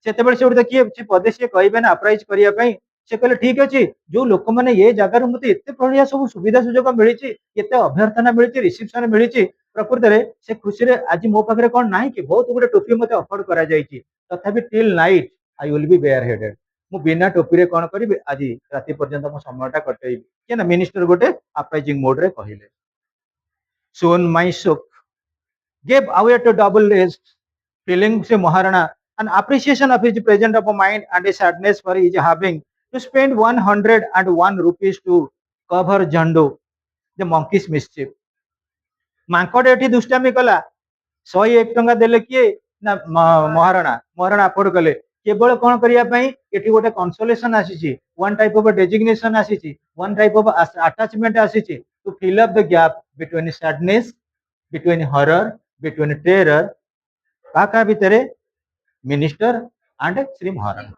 ସେତେବେଳେ ସେ ଗୋଟେ କିଏ ସେ ପଦେ ସିଏ କହିବେ ନା ଅପ୍ରାଇଜ କରିବା ପାଇଁ ସେ କହିଲେ ଠିକ ଅଛି ଯୋଉ ଲୋକମାନେ ଏ ଜାଗାରୁ ମତେ ଏତେ ବଢିଆ ସବୁ ସୁବିଧା ସୁଯୋଗ ମିଳିଛି ଏତେ ଅଭ୍ୟର୍ଥନା ମିଳିଛି ରିସିପସନ ମିଳିଛି ପ୍ରକୃତରେ ସେ ଖୁସିରେ ଆଜି ମୋ ପାଖରେ କଣ ନାହିଁ କି ବହୁତ ଗୋଟେ ଟୋପି ମତେ ଅଫର୍ଡ କରାଯାଇଛି ତଥାପି till night I will be bare headed ମୁଁ ବିନା ଟୋପିରେ କଣ କରିବି ଆଜି ରାତି ପର୍ଯ୍ୟନ୍ତ ମୋ ସମୟଟା କଟେଇବି କିଏ ନା ମିନିଷ୍ଟର ଗୋଟେ ଅପ୍ରାଇଜିଂ ମୋଡରେ କହିଲେ soon my shook gave away to double rest feeling से Maharana an appreciation of his presence of mind and a sadness for his having to spend 101 rupees to cover Jando, the monkey's mischief. ମାଙ୍କଡ ଏଠି ଦୁଷ୍ଟାମି କଲା 101 ଟଙ୍କା ଦେଲେ କିଏ ନା Maharana Maharana afford କଲେ କେବଳ କଣ କରିବା ପାଇଁ ଏଠି ଗୋଟେ କନସୋଲେସନ ଆସିଛି ୱାନ୍ ଟାଇପ ଅଫ ଡେଜିଗ୍ନେସନ ଆସିଛି ୱାନ୍ ଟାଇପ ଅଫ ଆଟାଚମେଣ୍ଟ ଆସିଛି to fill up the gap between sadness between horror between terror କାହା କାହା ଭିତରେ ମିନିଷ୍ଟର ଆଣ୍ଡ ଶ୍ରୀ ମହାରଣା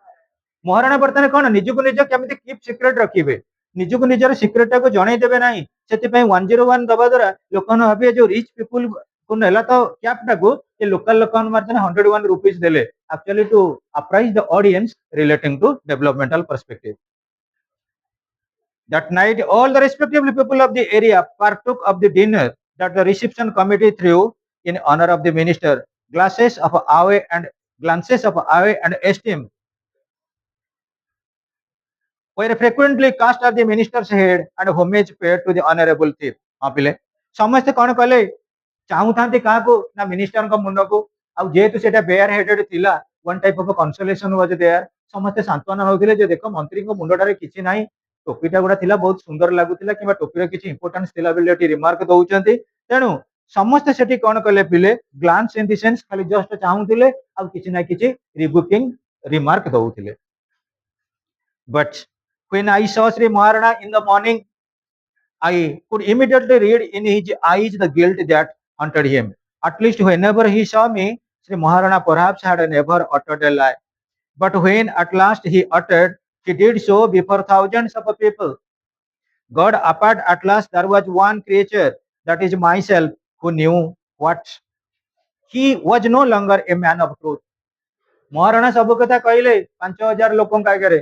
ମହାରଣା ବର୍ତ୍ତମାନ କଣ ନିଜକୁ ନିଜ କେମିତି କିପ୍ ସିକ୍ରେଟ ରଖିବେ ନିଜକୁ ନିଜର ସିକ୍ରେଟ ଟାକୁ ଜଣେଇ ଦେବେ ନାହିଁ ସେଥିପାଇଁ 101 ଦବା ଦ୍ୱାରା ଲୋକମାନେ ଭାବିବେ ଯୋଉ ରିଚ୍ ପିପୁଲ କୁ ନେଲା ତ କ୍ୟାପ୍ ଟାକୁ ଏ ଲୋକାଲ ଲୋକମାନେ ମାଧ୍ୟମରେ 101 rupees ଦେଲେ actually to apprise the audience relating to developmental perspective. That night, all the respective people of the area partook of the dinner that the reception committee threw in honor of the minister. glasses of awe and glances of awe and esteem were frequently cast at the minister's head and homage paid to the honorable thief. हाँ पिले ସମସ୍ତେ କଣ କଲେ ଚାହୁଁଥାନ୍ତି କାହାକୁ ନା ମିନିଷ୍ଟରଙ୍କ ମୁଣ୍ଡକୁ ଆଉ ଯେହେତୁ ସେଟା ବେୟାର ହେଡେଡ ଥିଲା one type of consolation was there ସମସ୍ତେ ସାନ୍ତ୍ୱନା ହଉଥିଲେ ଯେ ଦେଖ ମନ୍ତ୍ରୀଙ୍କ ମୁଣ୍ଡଟାରେ କିଛି ନାହିଁ ଟୋପିଟା ଗୁଡା ଥିଲା ବହୁତ ସୁନ୍ଦର ଲାଗୁଥିଲା କିମ୍ବା ଟୋପିର କିଛି ଇମ୍ପୋର୍ଟାନ୍ସ ଥିଲା ବୋଲି ଏଠି ରିମାର୍କ ଦଉଛନ୍ତି ତେଣୁ ସମସ୍ତେ ସେଠି କଣ କଲେ ପିଲେ ଗ୍ଲାନ୍ସ ଇନ ଦି ସେନ୍ସ ଖାଲି ଜଷ୍ଟ ଚାହୁଁଥିଲେ ଆଉ କିଛି ନା କିଛି ରିବୁକିଂ ରିମାର୍କ ଦଉଥିଲେ but when I saw Sri Maharana in the morning I could immediately read in his eyes the guilt that haunted him. At least whenever he saw me, Sri Maharana perhaps had never uttered a lie. But when at last he uttered, he did so before thousands of people. God apart, at last there was one creature, that is myself, who knew what he was no longer a man of truth. Maharana ସବୁ କଥା କହିଲେ 5,000 ଲୋକଙ୍କ ଆଗରେ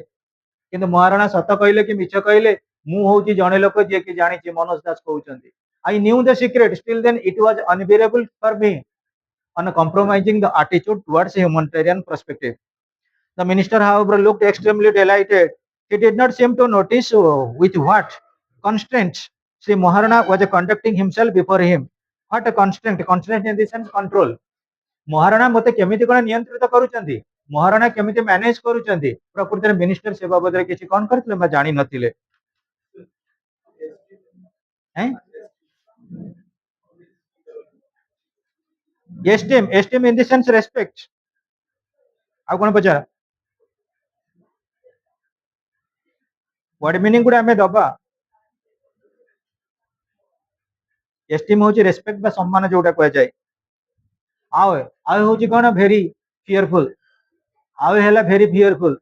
କିନ୍ତୁ ମହାରଣା ସତ କହିଲେ କି ମିଛ କହିଲେ ମୁଁ ହଉଛି ଜଣେ ଲୋକ ଯିଏ କି ଜାଣିଛି ମନୋଜ ଦାସ କହୁଛନ୍ତି I knew the secret still then it was unbearable for me on compromising the attitude towards humanitarian perspective. The minister however looked extremely delighted. He did not seem to notice with what constraints Sri Maharana was conducting himself before him. What a constraint, constraint in the sense control. Maharana ମତେ କେମିତି କଣ ନିୟନ୍ତ୍ରିତ କରୁଛନ୍ତି ମହାରଣା କେମିତି manage କରୁଛନ୍ତି ପ୍ରକୃତରେ minister ସେ ବାବଦରେ କିଛି କଣ କରିଥିଲେ ବା ଜାଣି ନଥିଲେ esteem in the sense respect ଆଉ କଣ ପଚାର ୱାର୍ଡ ମିନିଂ ଗୁଡା ଆମେ ଦବା ଏଷ୍ଟିମ୍ ହଉଛି ରେସ୍ପେକ୍ଟ ବା ସମ୍ମାନ ଯୋଉଟା କୁହାଯାଏ ଆଉ ଆଉ ହଉଛି କଣ ଭେରି ଫିୟରଫୁଲ ଆଉ ହେଲା ଭେରି ଫିୟରଫୁଲ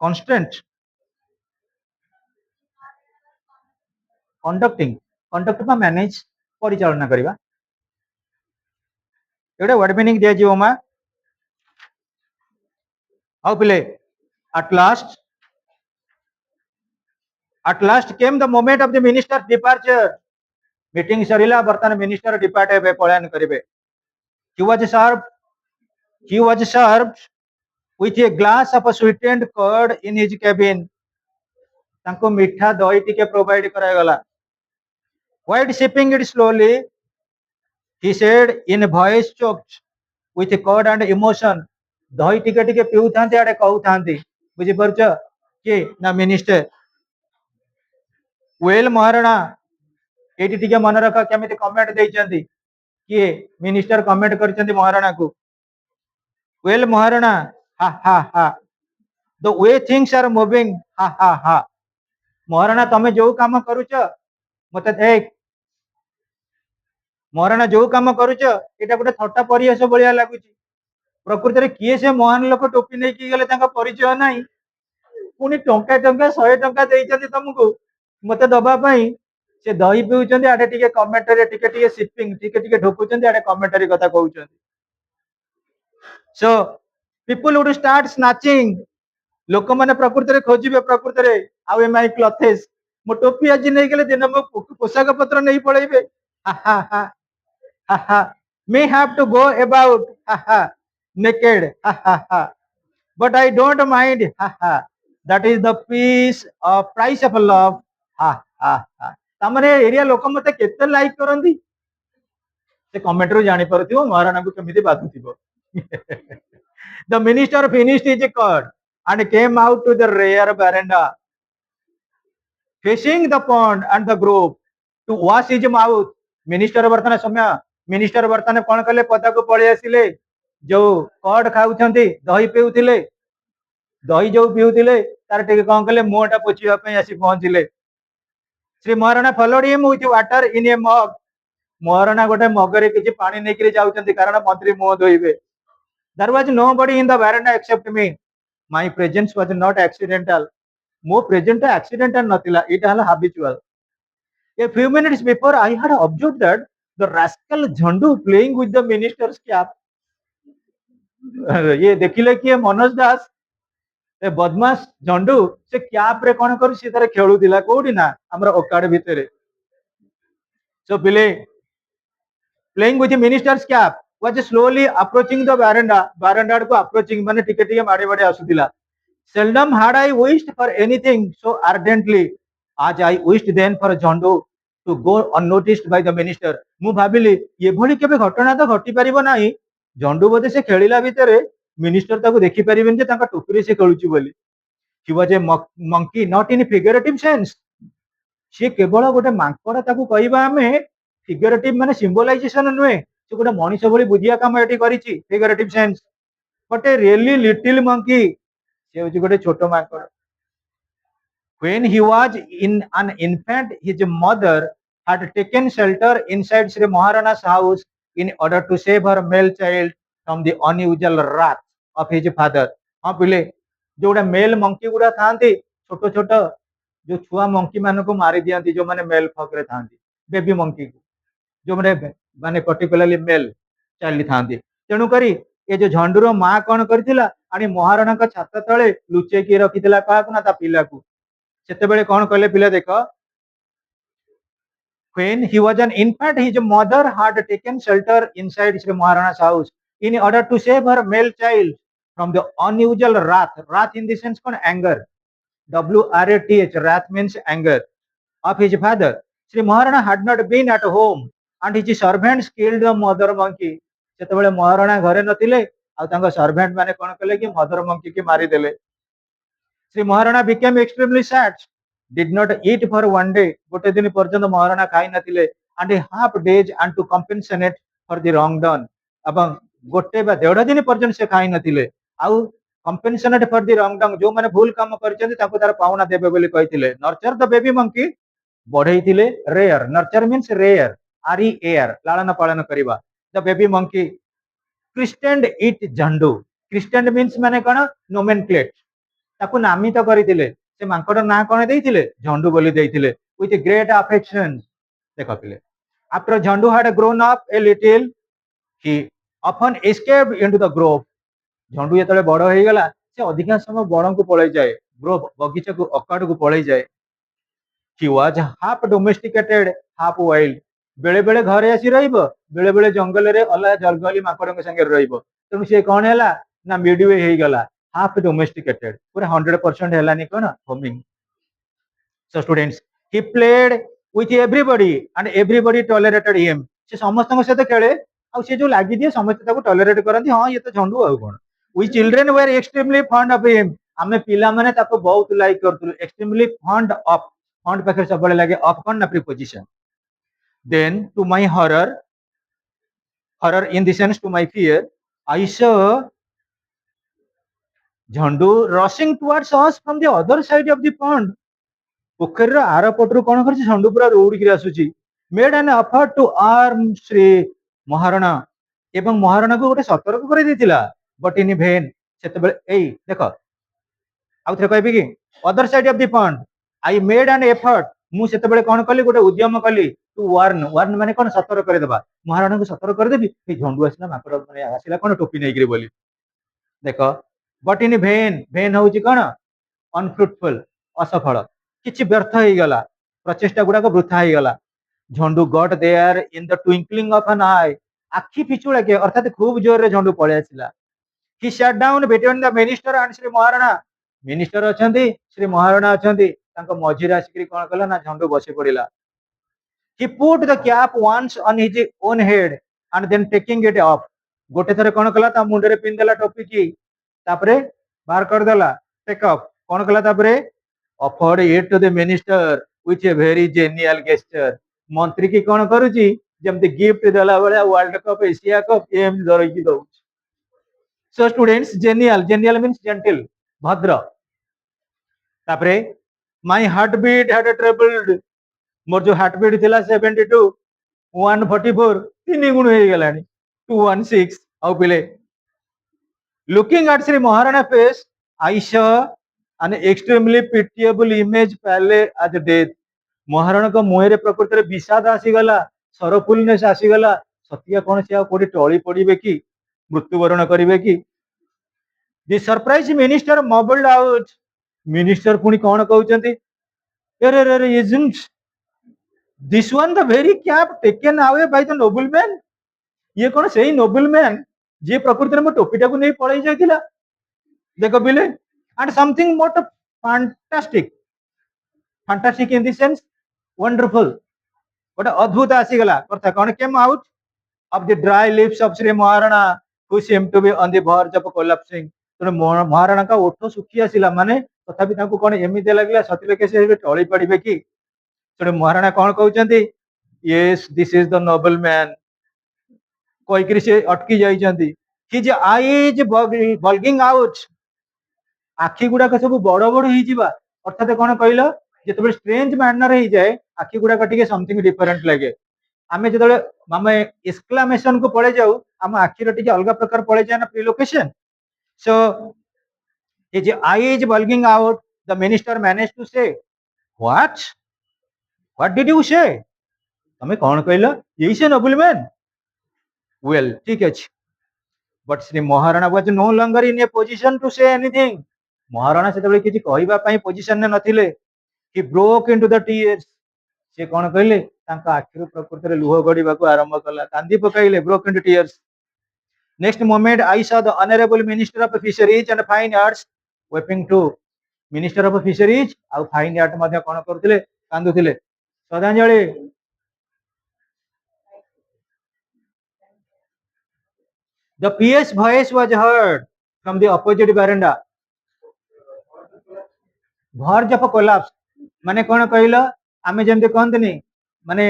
କନଷ୍ଟାଣ୍ଟ କଣ୍ଡକ୍ଟିଂ କଣ୍ଡକ୍ଟ ବା ମ୍ୟାନେଜ ପରିଚାଳନା କରିବା ଏଇଟା ୱାର୍ଡ ମିନିଂ ଦିଆଯିବ ମା ଆଉ ପିଲେ at last came the moment of the minister's departure meeting ସରିଲା ବର୍ତ୍ତମାନ ମିନିଷ୍ଟର ଡିପାର୍ଟ ହେବେ ପଳାୟନ କରିବେ he was served with a glass of a sweetened curd in his cabin ତାଙ୍କୁ ମିଠା ଦହି ଟିକେ ପ୍ରୋଭାଇଡ କରାଗଲା while sipping it slowly he said in a voice choked with curd and emotion ଦହି ଟିକେ ଟିକେ ପିଉଥାନ୍ତି ଆଡେ କହୁଥାନ୍ତି ବୁଝିପାରୁଛ କି ନା ମିନିଷ୍ଟର ୱେଲ ମହାରଣା ଏଇଠି ଟିକେ ମନେ ରଖ କେମିତି କମେଣ୍ଟ ଦେଇଛନ୍ତି କିଏ ମିନିଷ୍ଟର କମେଣ୍ଟ କରିଛନ୍ତି ମହାରଣାକୁ well Maharana ha ha ha the way things are moving ha ha ha Maharana ତମେ ଯୋଉ କାମ କରୁଛ ମତେ ଦେଖ ମହାରଣା ଯୋଉ କାମ କରୁଛ ଏଇଟା ଗୋଟେ ଥଟ୍ଟା ପରିହାସ ଭଳିଆ ଲାଗୁଛି ପ୍ରକୃତରେ କିଏ ସେ ମହାନ ଲୋକ ଟୋପି ନେଇକି ଗଲେ ତାଙ୍କ ପରିଚୟ ନାହିଁ ପୁଣି ଟଙ୍କା 100 ଟଙ୍କା ଦେଇଛନ୍ତି ତମକୁ ମତେ ଦବା ପାଇଁ ସେ ଦହି ପିଉଛନ୍ତି ଆଡେ ଟିକେ କମେଣ୍ଟରେ ଟିକେ ଟିକେ ସିପିଂ ଟିକେ ଟିକେ ଢୋକୁଛନ୍ତି ଆଡେ କମେଣ୍ଟାରୀ କଥା କହୁଛନ୍ତି so people would start snatching ଲୋକମାନେ ପ୍ରକୃତରେ ଖୋଜିବେ ପ୍ରକୃତରେ ଆଉ ଏ ମାଇ କ୍ଲଥେସ୍ ମୋ ଟୋପି ଆଜି ନେଇଗଲେ ଦିନ ମୋ ପୋଷାକ ପତ୍ର ନେଇ ପଳେଇବେ ha ha ha ha ha may have to go about ha ha naked ha ha ha but I don't mind ha ha that is the piece of price of love ha ha ha ତାମାନେ area ଲୋକ ମତେ କେତେ like କରନ୍ତି ସେ କମେଣ୍ଟରୁ ଜାଣିପାରୁଥିବ ମହାରାଣାକୁ କେମିତି ବାଧୁଥିବ the minister finished his curd and came out to the rear veranda facing the pond and the grove to wash his mouth minister ବର୍ତ୍ତମାନ ସମୟ minister ବର୍ତ୍ତମାନ କଣ କଲେ ପଦାକୁ ପଳେଇ ଆସିଲେ ଯୋଉ କଡ ଖାଉଛନ୍ତି ଦହି ପିଉଥିଲେ ଦହି ଯୋଉ ପିଉଥିଲେ ତାର ଟିକେ କଣ କଲେ ମୁହଁଟା ପୋଛିବା ପାଇଁ ଆସି ପହଞ୍ଚିଲେ Shri Maharana followed him with water in a mug Maharana ଗୋଟେ ମଗରେ କିଛି ପାଣି ନେଇକିରି ଯାଉଛନ୍ତି କାରଣ ମନ୍ତ୍ରୀ ମୁହଁ ଧୋଇବେ there was nobody in the veranda except me my presence was not accidental ମୋ ପ୍ରେଜେଣ୍ଟ accidental ନଥିଲା ଏଇଟା ହେଲା habitual a few minutes before I had observed that the rascal Jhandu playing with the minister's cap ये ଦେଖିଲେ କିଏ ମନୋଜ ଦାସ ଏ ବଦମାସ ଝଣ୍ଡୁ ସେ cap ରେ କଣ କରୁ ସେ ତାର ଖେଳୁଥିଲା କୋଉଠି ନା ଆମର ଓକାଡ ଭିତରେ so ପିଲେ playing with the minister's cap, was slowly approaching the veranda को approaching माने टिके टिके माड़े माड़े आसुतिला. Seldom had I wished for anything so ardently as I wished then for Jhandu to go unnoticed by the minister. ମୁଁ ଭାବିଲି ଏଭଳି କେବେ ଘଟଣା ତ ଘଟି ପାରିବ ନାହିଁ, ଜଣ୍ଡୁ ବୋଧେ ସେ ଖେଳିଲା ଭିତରେ ମିନିଷ୍ଟର ତାକୁ ଦେଖି ପାରିବେନି ଯେ ତାଙ୍କ ଟୋପିରେ ସେ ଖେଳୁଛି ବୋଲି. He was a monkey not in figurative sense. ସିଏ କେବଳ ଗୋଟେ ମାଙ୍କଡ ତାକୁ କହିବା ଆମେ ଫିଗରେଟିଭ ମାନେ ସିମ୍ବଲାଇଜେସନ ନୁହେଁ, ସେ ଗୋଟେ ମଣିଷ ଭଳି ବୁଝିବା କାମ ଏଠି କରିଛି figurative sense, but a really little monkey, ସେ ହଉଛି ଗୋଟେ ଛୋଟ ମାଙ୍କଡ. When he was in an infant, his mother had taken shelter inside Sri Maharana's house in order to save her male child from the unusual wrath of his father. हाँ पिले जो गोटे mail monkey गुड़ा था छोट छोट जो छुआ मंकी मान को मारी दिखाती जो मैंने मेल फक था बेबी मंकी को जो मैंने माने पर्टिकुलरली मेल चाइल्ड था तेणुक ये जो झंडूर माँ कौन कर महाराणा छात तले लुचेकी रखी क्या ना पिला को ସେତେବେଳେ କଣ କଲେ ପିଲା ଦେଖ, when he was an infant his mother had taken shelter inside Sri Maharana's house in order to save her male child from the unusual wrath in the sense kon anger, WRATH, wrath means anger, of his father. Sri Maharana had not been at home and his servants killed the mother monkey. ସେତେବେଳେ ମହାରଣା ଘରେ ନଥିଲେ ଆଉ ତାଙ୍କ servant ମାନେ କଣ କଲେ କି ମଦର monkey କି ମାରିଦେଲେ. Sri Maharana became extremely sad, did not eat for one day. गोटे दिन पर्यंत महाराणा खाई नथिले and a half days and to compensate for the wrong done. अब गोटे बा देढ़ दिन पर्यंत से खाई नथिले आउ compensate for the wrong done जो माने भूल काम करछन्ती ताको तार पावना देबे बोली कहिथिले. Nurture the baby monkey बढ़ेइथिले rare. Nurture means rare, REAR, लालन पालन करिबा. The baby monkey christened it Jhandu. Christened means माने कोन nomenclature ताकू नामित करथिले. से मांकड़ ना कोन देइथिले झंडू बोली देइथिले with great affection. देखो पिले after Jhandu had grown up a little he often escaped into the grove. झंडू जेतले बड़ होई गला से अधिकांश समय बण को पळै जाए, ग्रोव बगीचा को अकाड को पळै जाए. He was half domesticated half wild. बेले बेले घरे आसी रहिबो, बेले बेले जंगल रे अला जंगली माकड़ के संगे रहिबो. तेणु से कोन हैला ना मिडवे हेई गला, half domesticated, पूरा 100% हेलानी कोन homing. So students, he played with everybody and everybody tolerated him. से समस्त के साथ खेले और से जो लागी दिए समस्त ताको टॉलरेट करंती. हां ये तो झंडू आ कोन. We children were extremely fond of him. आमे पिला माने ताको बहुत like करथुल. Extremely fond of, fond पाखे सब बड़े लागे of कोन ना preposition. Then to my horror in the sense to my fear, I saw Jhandu rushing towards us from the other side of the pond. पोखर आर पटरू कौन कर झंडू पूरा उड़ी आसुची. Made an effort to arm Shri Maharana एवं महाराणा को गोटे सतर्क कर देथिला, बट इन भेन. सेतेबेले एई देखो आउ थरे कहबी कि other side of the pond I made an effort, मु सेतेबेले कोन कली गोटे उद्यम कली टू वार्न माने कोन सतर्क कर देबा. महाराणा को सतर्क कर देबी ए झंडू आसला माकड़ माने आसिला कोन टोपी नै गिरी बोली. देखो बट इन भेन होउची कोन अनफ्रुटफुल, असफल, किछि व्यर्थ हो गला, प्रचेष्टा गुडा को वृथा हो गला. Jhandu got there in the twinkling of an eye. आखि पिछुड़ा के अर्थात खूब जोर रे झंडू पळे आसिला. He sat down between the minister and Shri Maharana. Minister अछंती, श्री महाराणा अछंती, तांको मझिर आसिकरी कोन कला ना झंडू बसी पड़िला. He put the cap once on his own head and then taking it off. गोटे थरे कोन कला ता मुंडे रे पिन देला टोपी की, तापरे बाहर कर देला, टेक ऑफ कोन कला, तापरे offered it to the minister with a very genial gesture. मंत्री की कौन करूची जमते गिफ्ट देला बेले वर्ल्ड कप एशिया कप एम धरकी दउ. So students genial means gentle, भद्र. तापरे my heart beat had tripled. मोर जो हार्ट बीट थिला 72 144 तीन गुण हो गलानी 216. आउ पिले looking at Shri Maharana face I saw an extremely pitiable image pale as death. Maharana को मुहरे प्रकृति रे विषाद आसीगला, सरफुलनेस आसीगला. सतिया कोन से कोडी टळी पड़िबे कि मृत्युवरण करिवे कि. The surprise minister mumbled out. Minister पुनी कोन कहउचंती अरे रे isn't this one the very cap taken away by the nobleman. ये कौन सही नोबेल मैन जी प्रकृति में मो टोपीटा को नहीं पड़े जाइला देख बिले एंड समथिंग मोट fantastic fantastic in the sense wonderful गोटे अद्भुत आसीगला कथा कौन came out of the dry lips of Sri Maharana who seemed to be on the verge of collapsing ତେଣୁ ମହାରାଣା का ओठ सुखी आसिला माने तथापि तांको कोन एमिते लागला सतिले के से टळी पड़िबे कि तेणु महाराणा कोन कहउचंती yes this is the noble man कहिकरी से अटकी जाइचंती हिज आईज बल्गिंग आउट आखि गुडाक सब बड़ बड़ ही जिबा अर्थात कोन कहलो जेतबे स्ट्रेंज मैनर ही जाए आखि गुडाक टिके समथिंग डिफरेंट लागे आमे जेतबे मामे एक्सक्लेमेशन को पळे जाऊ हम आखिर टिके अलगा प्रकार पळे जाए ना प्रिलोकेशन सो his eyes bulging out the minister managed to say what did you say तमे कोन कहलो यही से नोबल मैन वेल ठीक अछि but Shri Maharana was no longer in a position to say anything Maharana सेतबे किछि कहइबा पई पोजीशन ने नथिले he broke into the tears से कोन कहले तांका आखिर प्रकृति रे लुह गडीबा को आरंभ कला कांदी पकाइले broke into tears next moment I saw the honorable minister of fisheries and fine arts weeping too minister of fisheries ଆଉ fine art मध्ये कोन करथिले कांदुथिले श्रद्धांजलि the PS voice was heard from the opposite veranda verge of collapse माने कोन कहलो आमे जेंते कहंतनी माने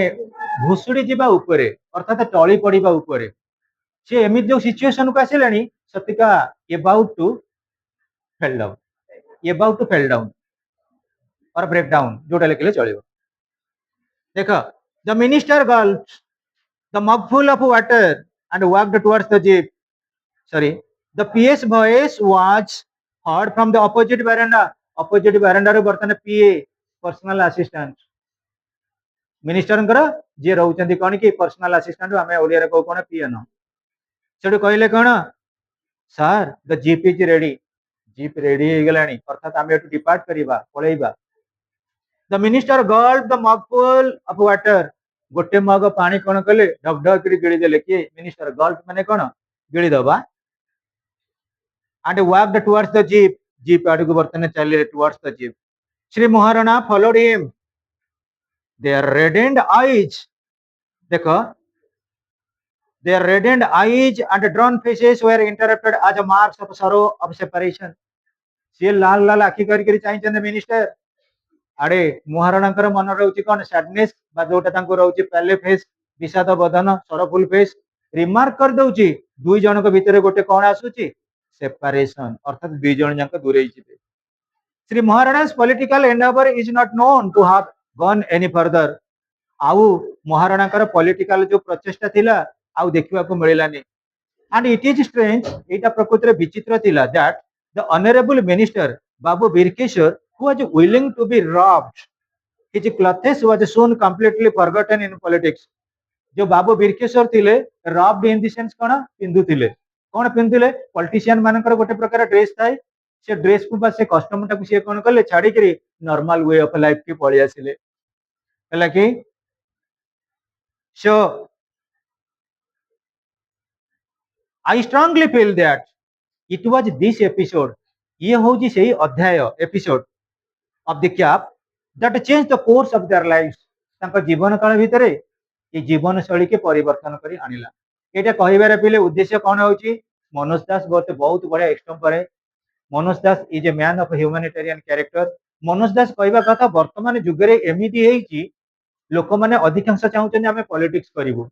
भुसुडी जिबा ऊपरे अर्थात टळी पडिबा ऊपरे से एमित जो सिचुएशन को आसिलानी सतिका about to fall down about to fall down or break down जोटा लिखले चलिबो देखो the minister gulped the mugful of water and walked towards the jeep sorry the PS voice was heard from the opposite veranda रो बर्तन PA personal assistant minister जी रोचंती कौन कि personal assistant आम ओडिया कहू कौन पीएन से कहले कौन sir the jeep is ready jeep ready हो गलानी अर्थात आम डिपार्ट करवा पलैबा the minister gulp the mugful of water गोटे मग पानी कौन कले ढक ढक गिड़ी देले किए मिनिस्टर गल्प माने कौन गिड़ी दबा and walked towards the jeep jeep आड़ को बर्तन चले towards the jeep Shri Maharana followed him their reddened eyes देखो their reddened eyes and drawn faces were interrupted as a marks of sorrow of separation से लाल लाल आखि करी चाहिए मिनिस्टर आड़े महाराणा मन रोचे कौन सैडनेस जोटा रोचे पैले फेस विषाद बदन सरफुल फेस रिमार्क कर दउची दुई जन भितर गोटे कौन आसुची सेपरेशन अर्थात दुई जन जाक दूरे Shri महाराणा's political endeavor is not known to have gone any further आउ महाराणा पॉलिटिकल जो प्रचेष्टा थिला आउ देखिबा को मिलानी एंड इट इज स्ट्रेंज एटा प्रकृति विचित्र थिला that the honourable minister Babu Birkeshwar who was willing to be robbed his clothes was soon completely forgotten in politics जो बाबू बिरकेश्वर थिले रॉब्ड इन द सेंस कोन पिंदिले पॉलिटिशियन मानकर गोटे प्रकार ड्रेस थाए से ड्रेस को बस से कस्टम टाको से कोन करले छाड़ी करी नॉर्मल वे ऑफ लाइफ के पळि आसिले हला कि so I strongly feel that it was this episode ये होजी सही अध्याय episode of the cap that changed the course of their lives तांका जीवन काल भितरे ये जीवन शैली के परिवर्तन करी आनिला एटा कहिबार पिले उद्देश्य कोन होची मनोज दास बहुत बड़ा extempore Manoj Das is a man of humanitarian character Manoj Das कहबा कथा वर्तमान जुगरे एमिति हेची लोक माने अधिकांश चाहउछन आमे पॉलिटिक्स करिवो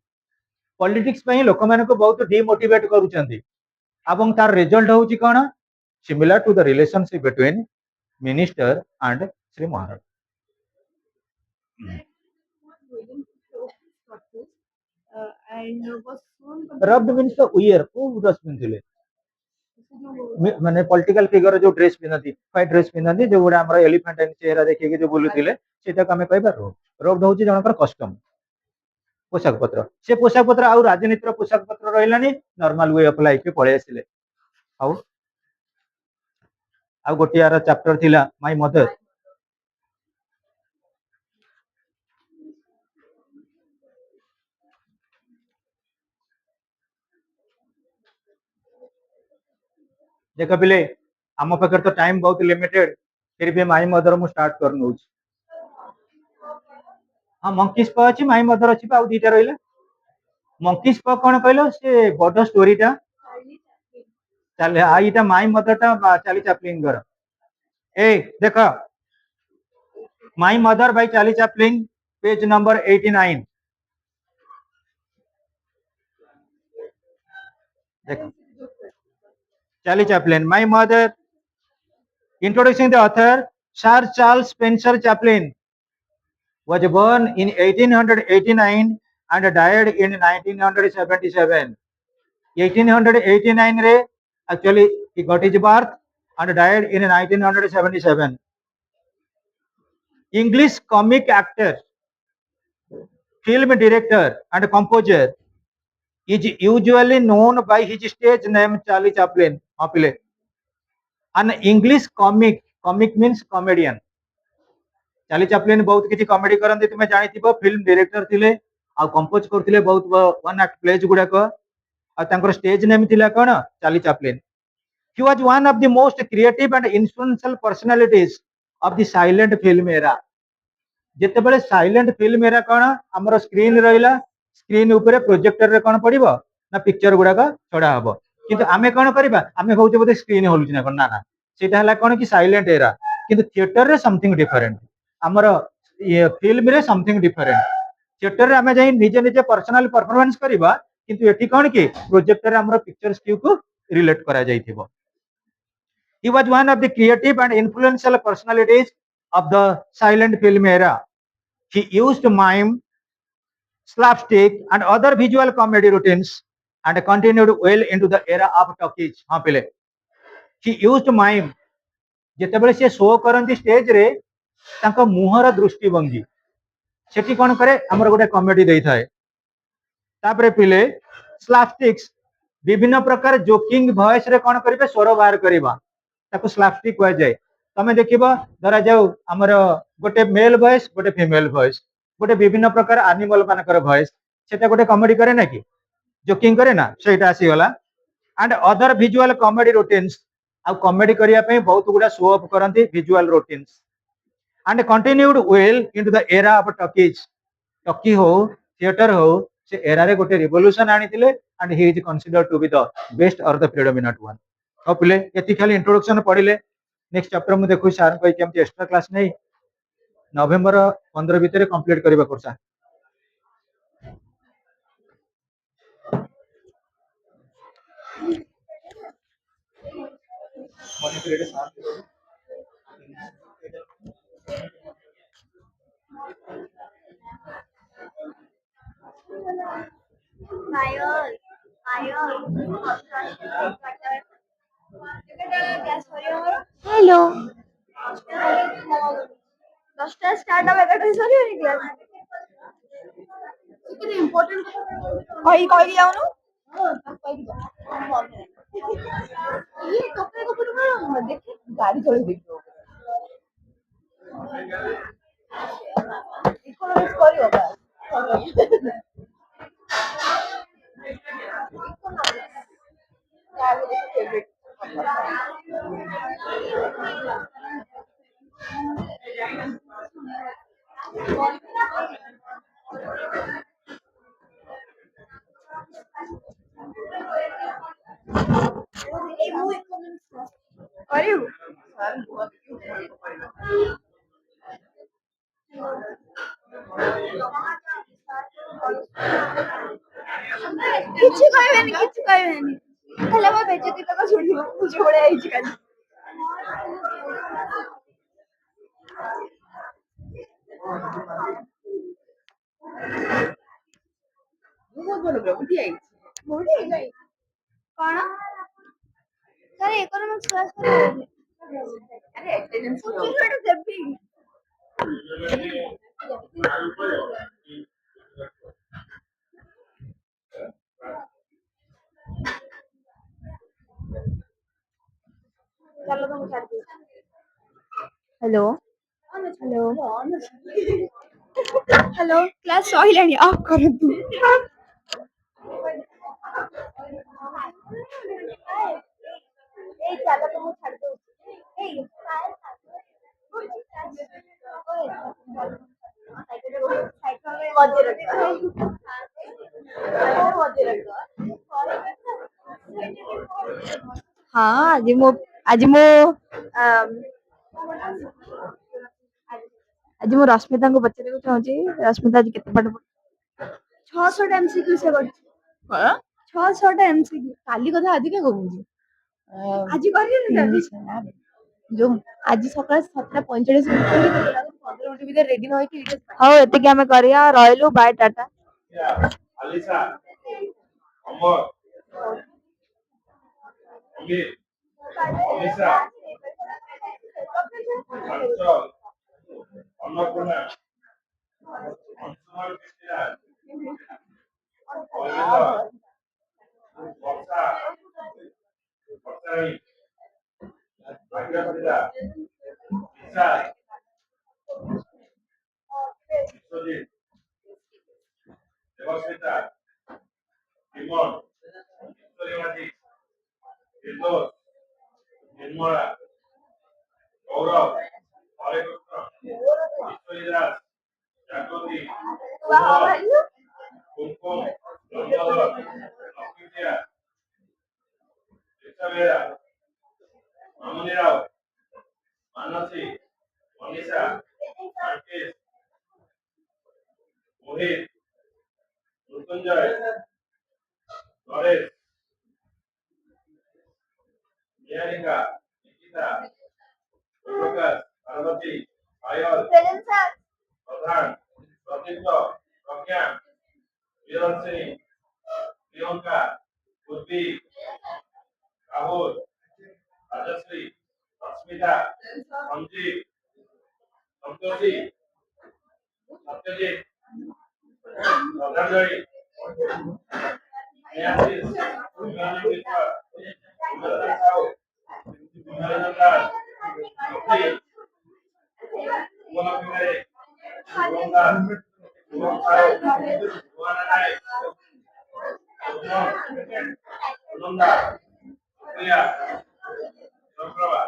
पॉलिटिक्स पई लोक माने को बहुत डिमोटिवेट करूछंती एवं तार रिजल्ट होची कोन similar to the relationship between minister and Shri Maharaj willing to show his success, and was soon robbed means the उयर को ड्रेस पिनथिले considered माने पॉलिटिकल फिगर जो ड्रेस पिनथि व्हाइट ड्रेस पिनथि जो गुडा हमरा एलिफेंटाइन चेहरा देखि के जो बोलुथिले सेटा को हमें कहबा रोग होची जनकर कस्टम पोशाक पत्र से पोशाक पत्र आउ राजनीतिर पोशाक पत्र रहिलानी नॉर्मल वे ऑफ लाइफ के पळे आसिले आउ आउ गोटियार चैप्टर थिला माय मदर देख पिले आम पाखे तो टाइम बहुत लिमिटेड, फिर भी माई मदर मु स्टार्ट कर नौ। हाँ मंकीस प अच्छी माई मदर अच्छी आउ दीटा रहा। मंकीस प कौन कहल से बड़ स्टोरीटा चल आईटा माई मदरटा चार्ली चैपलिन कर। ए देख my mother by Charlie Chaplin page number 89। देख Charlie Chaplin my mother, introducing the author. Sir Charles Spencer Chaplin was born in 1889 and died in 1977. 1889 re actually he got his birth and died in 1977. English comic actor, film director and composer is usually known by his stage name Charlie Chaplin. An English comic means comedian. Charlie Chaplin बहुत किसी comedy करते तुम जानी film director थिले आ compose करथिले बहुत one act plays गुड़ाक आ स्टेज नेम थिला कौन Charlie Chaplin. He was one of the most creative and influential personalities of the silent film era. जितेबाला साइलेंट फिल्म एरा कौन आमर स्क्रीन रहा, स्क्रीन ऊपर प्रोजेक्टर रे कौन पड़ो ना पिक्चर गुड़ाक छड़ा हम किंतु आमे कौन करबा आमे कहूचे बोधे स्क्रीन हलुची ना ना ना सेटा हला कौन कि साइलेंट एरा किंतु थिएटर रे समथिंग डिफरेंट आमर ये फिल्म रे समथिंग डिफरेंट। थिएटर रे आमे जाई निजे निजे पर्सनल परफॉर्मेंस करबा किंतु एठी कौन कि प्रोजेक्टर रे आमर पिक्चर स्क्यू को रिलेट करा जाइथिबो। He was one of the creative and influential personalities of the silent film era. He used mime, slapstick, and other visual comedy routines and continued well into the era of talkies. हाँ पहले he used mime ଯେତେବେଳେ ସେ show କରନ୍ତି stage ରେ ତାଙ୍କ ମୁହଁର ଦୃଷ୍ଟିଭଙ୍ଗୀ ସେଠି କଣ କରେ ଆମର ଗୋଟେ କମେଡି ଦେଇଥାଏ। ତାପରେ ପିଲେ ସ୍ଲାପଷ୍ଟିକ୍ସ ବିଭିନ୍ନ ପ୍ରକାର जोकिंग ଭଏସ ରେ କଣ କରିବେ ସ୍ୱର ବାହାର କରିବା ତାକୁ ସ୍ଲାପଷ୍ଟିକ୍ କୁହାଯାଏ। ତମେ ଦେଖିବ ଧରା ଯାଉ ଆମର ଗୋଟେ मेल ଭଏସ ଗୋଟେ ଫିमेल ଭଏସ ଗୋଟେ ବିଭିନ୍ନ ପ୍ରକାର ଆନିମଲ ମାନଙ୍କର ଭଏସ ସେଟା ଗୋଟେ କମେଡି करे ना कि जोकिंग करे ना ସେଇଟା ଆସିଗଲା। And other visual comedy routines आ कॉमेडी करिया पे बहुत गुडा शो अप करंती visual routines and continued well into the era of talkies. Talkie हो थिएटर हो से एरा रे गोटे रिवोल्यूशन आनीथिले and he is considered to be the best or the predominant one. तो पिले एति खाली इंट्रोडक्शन पढ़िले नेक्स्ट चैप्टर मु देखु सर को केमती एक्स्ट्रा क्लास नै नवेम्बर 15 भितर कंप्लीट करबा कोर्सा। मने पीरियड साथ Mayor, mayor. Hello. 10ଟା start ହବ 11ଟାରେ ସରିବନି class? କେତେ important କହିକି ଯାଉନୁ। ଇଏ କପଡା କପଡା ଦେଖି ଗାଡି ଚଳେଇ ଦେଇଥିବ। ଇକୋନୋମିକ୍ସ କରିବ ବା। କରିବୁ? କିଛି କହିବେନି କିଛି କହିବେନି ହେଲେ ମୋ ବେଜତି ତକ ଶୁଣିବ ମୁଁ ଯୋଉଭଳିଆ ହେଇଛି କାଲି। କଣ ସାର୍ ଇକୋନୋମିକ୍ସ କ୍ଲାସ୍ କରିବେ? ଆରେ ଆଟେଣ୍ଡାନ୍ସ ଦେବି। ଚାଲ ତମକୁ ଛାଡିଦେବି। ହ୍ୟାଲୋ ହ୍ୟାଲୋ ହ୍ୟାଲୋ କ୍ଲାସ୍ ସରିଲାଣି ଅଫ୍ କରନ୍ତୁ। এই চালাটা মু ছাড় দଉଛି এই ସାଇକେଲ ମଝିରେ ରଖ ମଝିରେ ହଁ ଆଜି ମୁଁ ରଶ୍ମିତାଙ୍କୁ ପଚାରିବାକୁ ଚାହୁଁଛି ରଶ୍ମିତା ଆଜି କେତେ ପାଠ ପଢିଛି 600ଟା ଏମସିକ୍ୟୁ ସେ କରିଛି କଣ 600ଟା ଏମସିକ୍ୟୁ କାଲି କଥା ଆଜି କାଇଁ କହୁଛୁ ଆଜି କରିନି ଯୋଉ ଆଜି ସକାଳେ 7:45 ଉଠିଲି 15 ମିନିଟ୍ ଭିତରେ ରେଡି ନ ହେଇକି ହଉ ଏତିକି ଆମେ କରିବା ରହିଲୁ ବାଏ ଟାଟା ଆଲିସା ଅମର ଅମିତ ଅମିଶା ଅଞ୍ଚଳ ଅନ୍ନପୂର୍ଣ୍ଣା ଅଂଶୁମାନ କୃଷ୍ଣା ଅରବିନ୍ଦ ବର୍ଷା ବର୍ଷାରାଣୀ ଭାଗ୍ୟଶ୍ରୀତା ବିଶା ବିଶ୍ୱଜିତ ଦେବସ୍ମିତା ବିମଲ ଈଶ୍ୱରୀ ମାଝୀ ନିର୍ଦୋଷ ନିର୍ମଳା ଗୌରବ ହରେକୃଷ୍ଣ ଈଶ୍ୱରୀ ଦାସ ଜାଗୃତି କୁମକୁମ ଗଙ୍ଗଧର ଲକ୍ଷ୍ମୀପ୍ରିୟା ରିତା ବେହେରା ମାମୁନି ରାଓ ମାନସୀ ମନୀଷା ରାକେଶ ମୋହିତ ମୃତ୍ୟୁଞ୍ଜୟ ନରେଶ ନିହାରିକା ନିକିତା ପ୍ରକାଶ ପାର୍ବତୀ ପାୟଲ ପ୍ରଧାନ ପ୍ରଦୀପ୍ତ ପ୍ରଜ୍ଞା ପ୍ରିୟଦର୍ଶିନୀ ପ୍ରିୟଙ୍କା ପୂର୍ବୀ ରାହୁଲ ରାଜଶ୍ରୀ ରଶ୍ମିତା ସଞ୍ଜୀବ ସନ୍ତୋଷୀ ସତ୍ୟଜିତ ଶ୍ରଦ୍ଧାଞ୍ଜଳି ସ୍ନେହାଶିଷ ବିମଳାନନ୍ଦ ବିଶ୍ୱାଳ ସୁନ୍ଦର ସାହୁ ବିମଳାନନ୍ଦ ଦାସ ଲକ୍ଷ୍ମୀ ଉପଲକ୍ଷ୍ମୀ ଗାରେ ଶୁଭମ ଦାସ ଶୁଭମ ସାହୁ ସୁହାନା ନାୟକ ସୁନନ୍ଦା ପ୍ରିୟା ସଂପ୍ରଭା